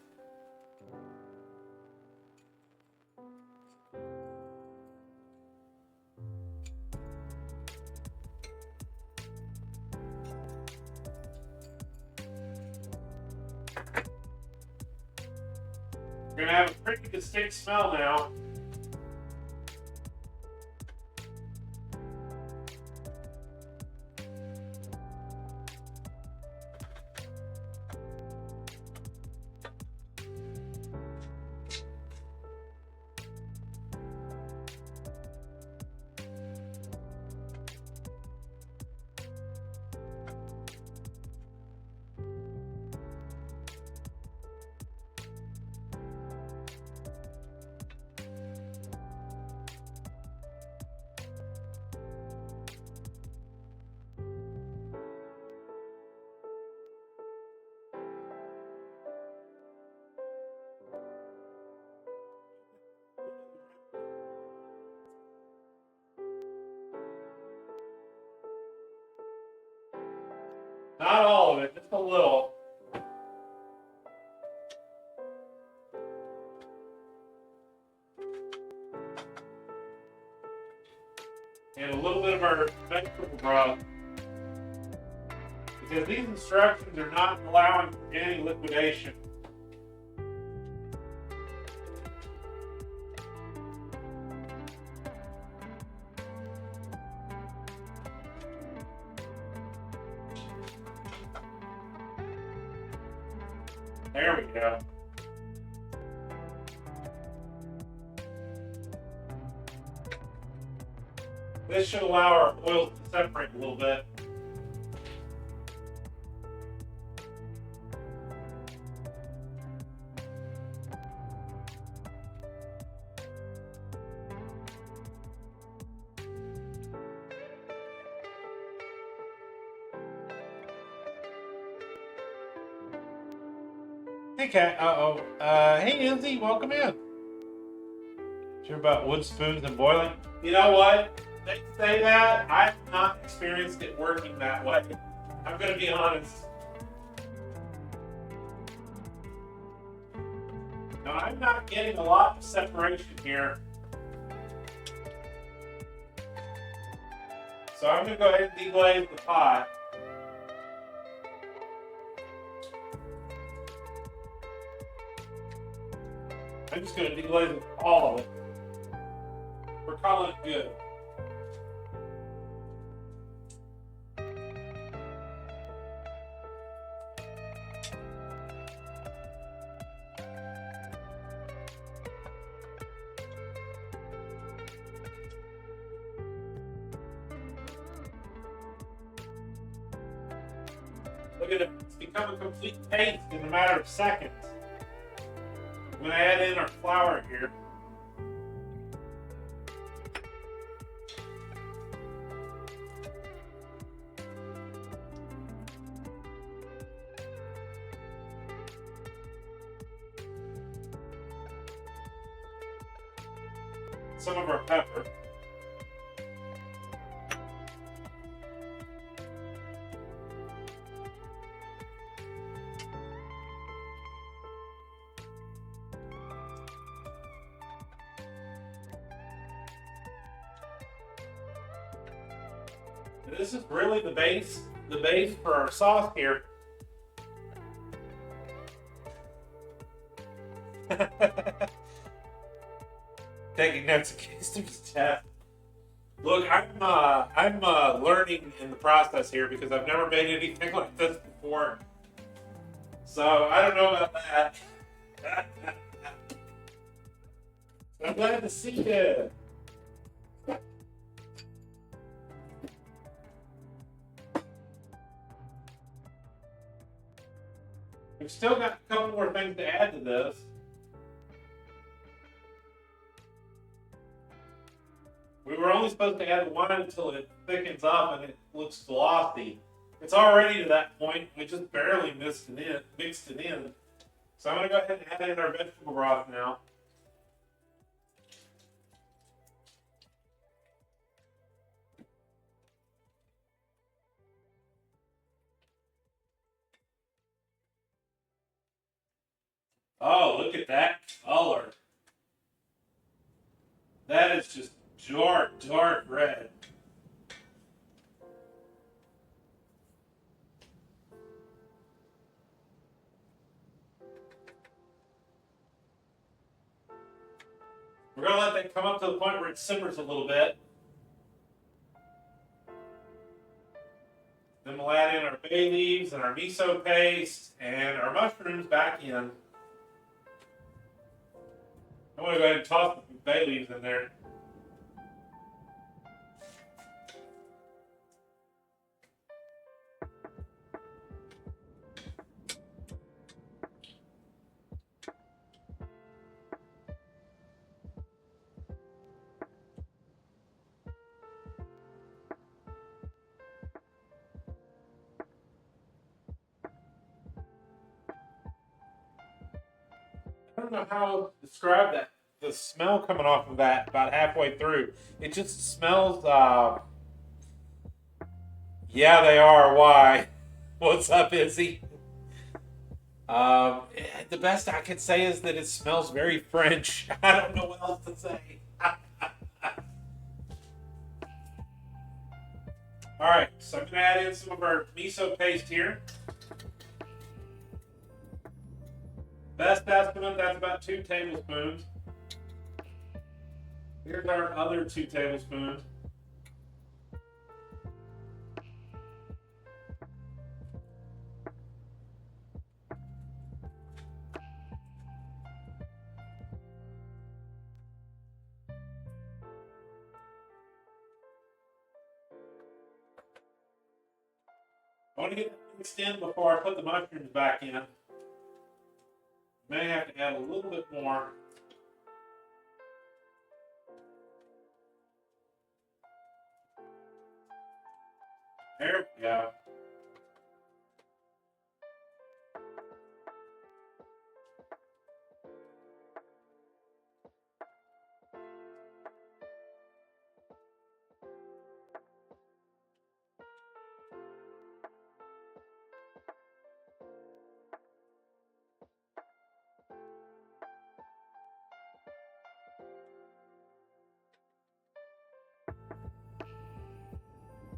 We're going to have a pretty distinct smell now. Not all of it, just a little. because these instructions are not allowing for any liquidation. There we go. This should allow our oils to separate a little bit. Hey, Kat. Hey, Izzy. Welcome in. Sure about wood spoons and boiling? You know what? They say that. I've not experienced it working that way. I'm going to be honest. Now, I'm not getting a lot of separation here. So I'm going to go ahead and deglaze the pot. I'm just going to deglaze all of it. We're calling it good. Look at it. It's become a complete paste in a matter of seconds. I'm going to add in our flour here. Some of our pepper. This is really the base for our sauce here. Taking notes in case there's a test. Look, I'm learning in the process here because I've never made anything like this before. So I don't know about that. I'm glad to see you. We've still got a couple more things to add to this. We were only supposed to add one until it thickens up and it looks glossy. It's already to that point. We just barely mixed it in. So I'm going to go ahead and add in our vegetable broth now. Oh, look at that color. That is just dark red. We're going to let that come up to the point where it simmers a little bit. Then we'll add in our bay leaves and our miso paste and our mushrooms back in. I'm going to go ahead and toss the bay leaves in there. I don't know how to describe that. The smell coming off of that about halfway through. It just smells, yeah, they are. Why? What's up, Izzy? The best I could say is that it smells very French. I don't know what else to say. All right, so I'm going to add in some of our miso paste here. Best estimate, that's about 2 tablespoons. Here's our other 2 tablespoons. I want to get that mixed in before I put the mushrooms back in. May have to add a little bit more. There we go.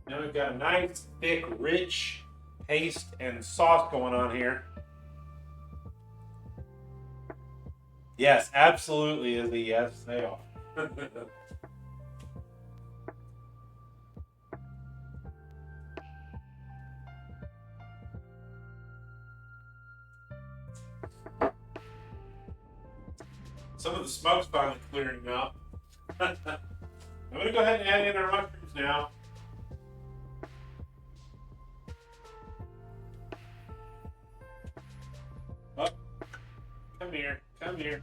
Now we've got a nice, thick, rich paste and sauce going on here. Yes, absolutely is a yes, they are. Some of the smoke's finally clearing up. I'm going to go ahead and add in our mushrooms now. Oh, come here, come here.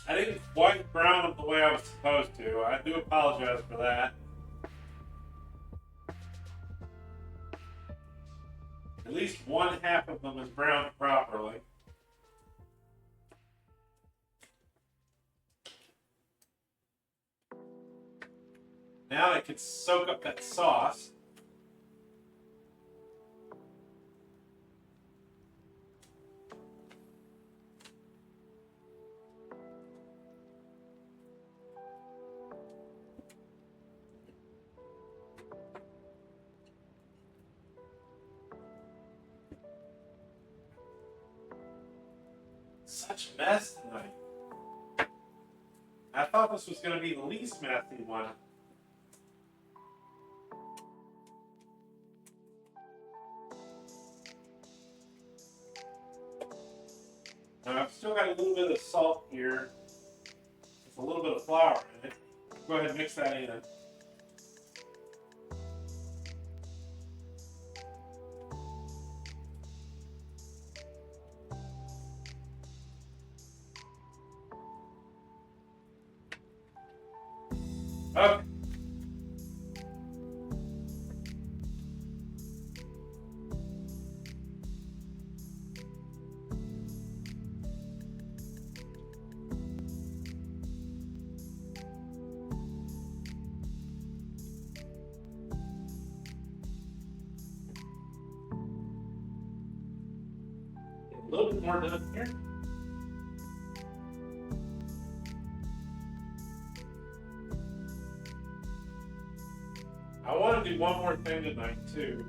I didn't quite brown them the way I was supposed to. I do apologize for that. At least 1/2 of them is browned properly. Now I can soak up that sauce. Such a mess tonight. I thought this was going to be the least messy one. Now I've still got a little bit of salt here. With a little bit of flour in it. Go ahead and mix that in. Okay. A little bit more done here. I want to do one more thing tonight too.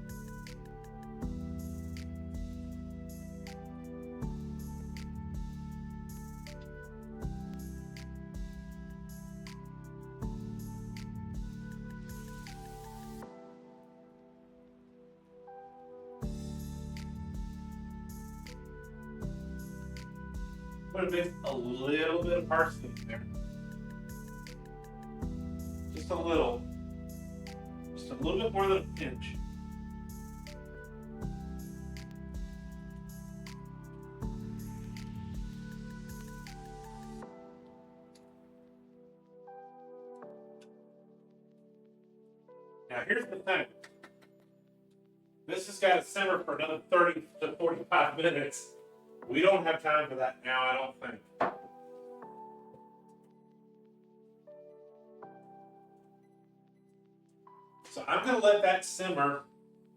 Put a little bit of parsley in there. Just a little. Just a little bit more than a pinch. Now here's the thing. This has got to simmer for another 30 to 45 minutes. We don't have time for that now, I don't think. So I'm going to let that simmer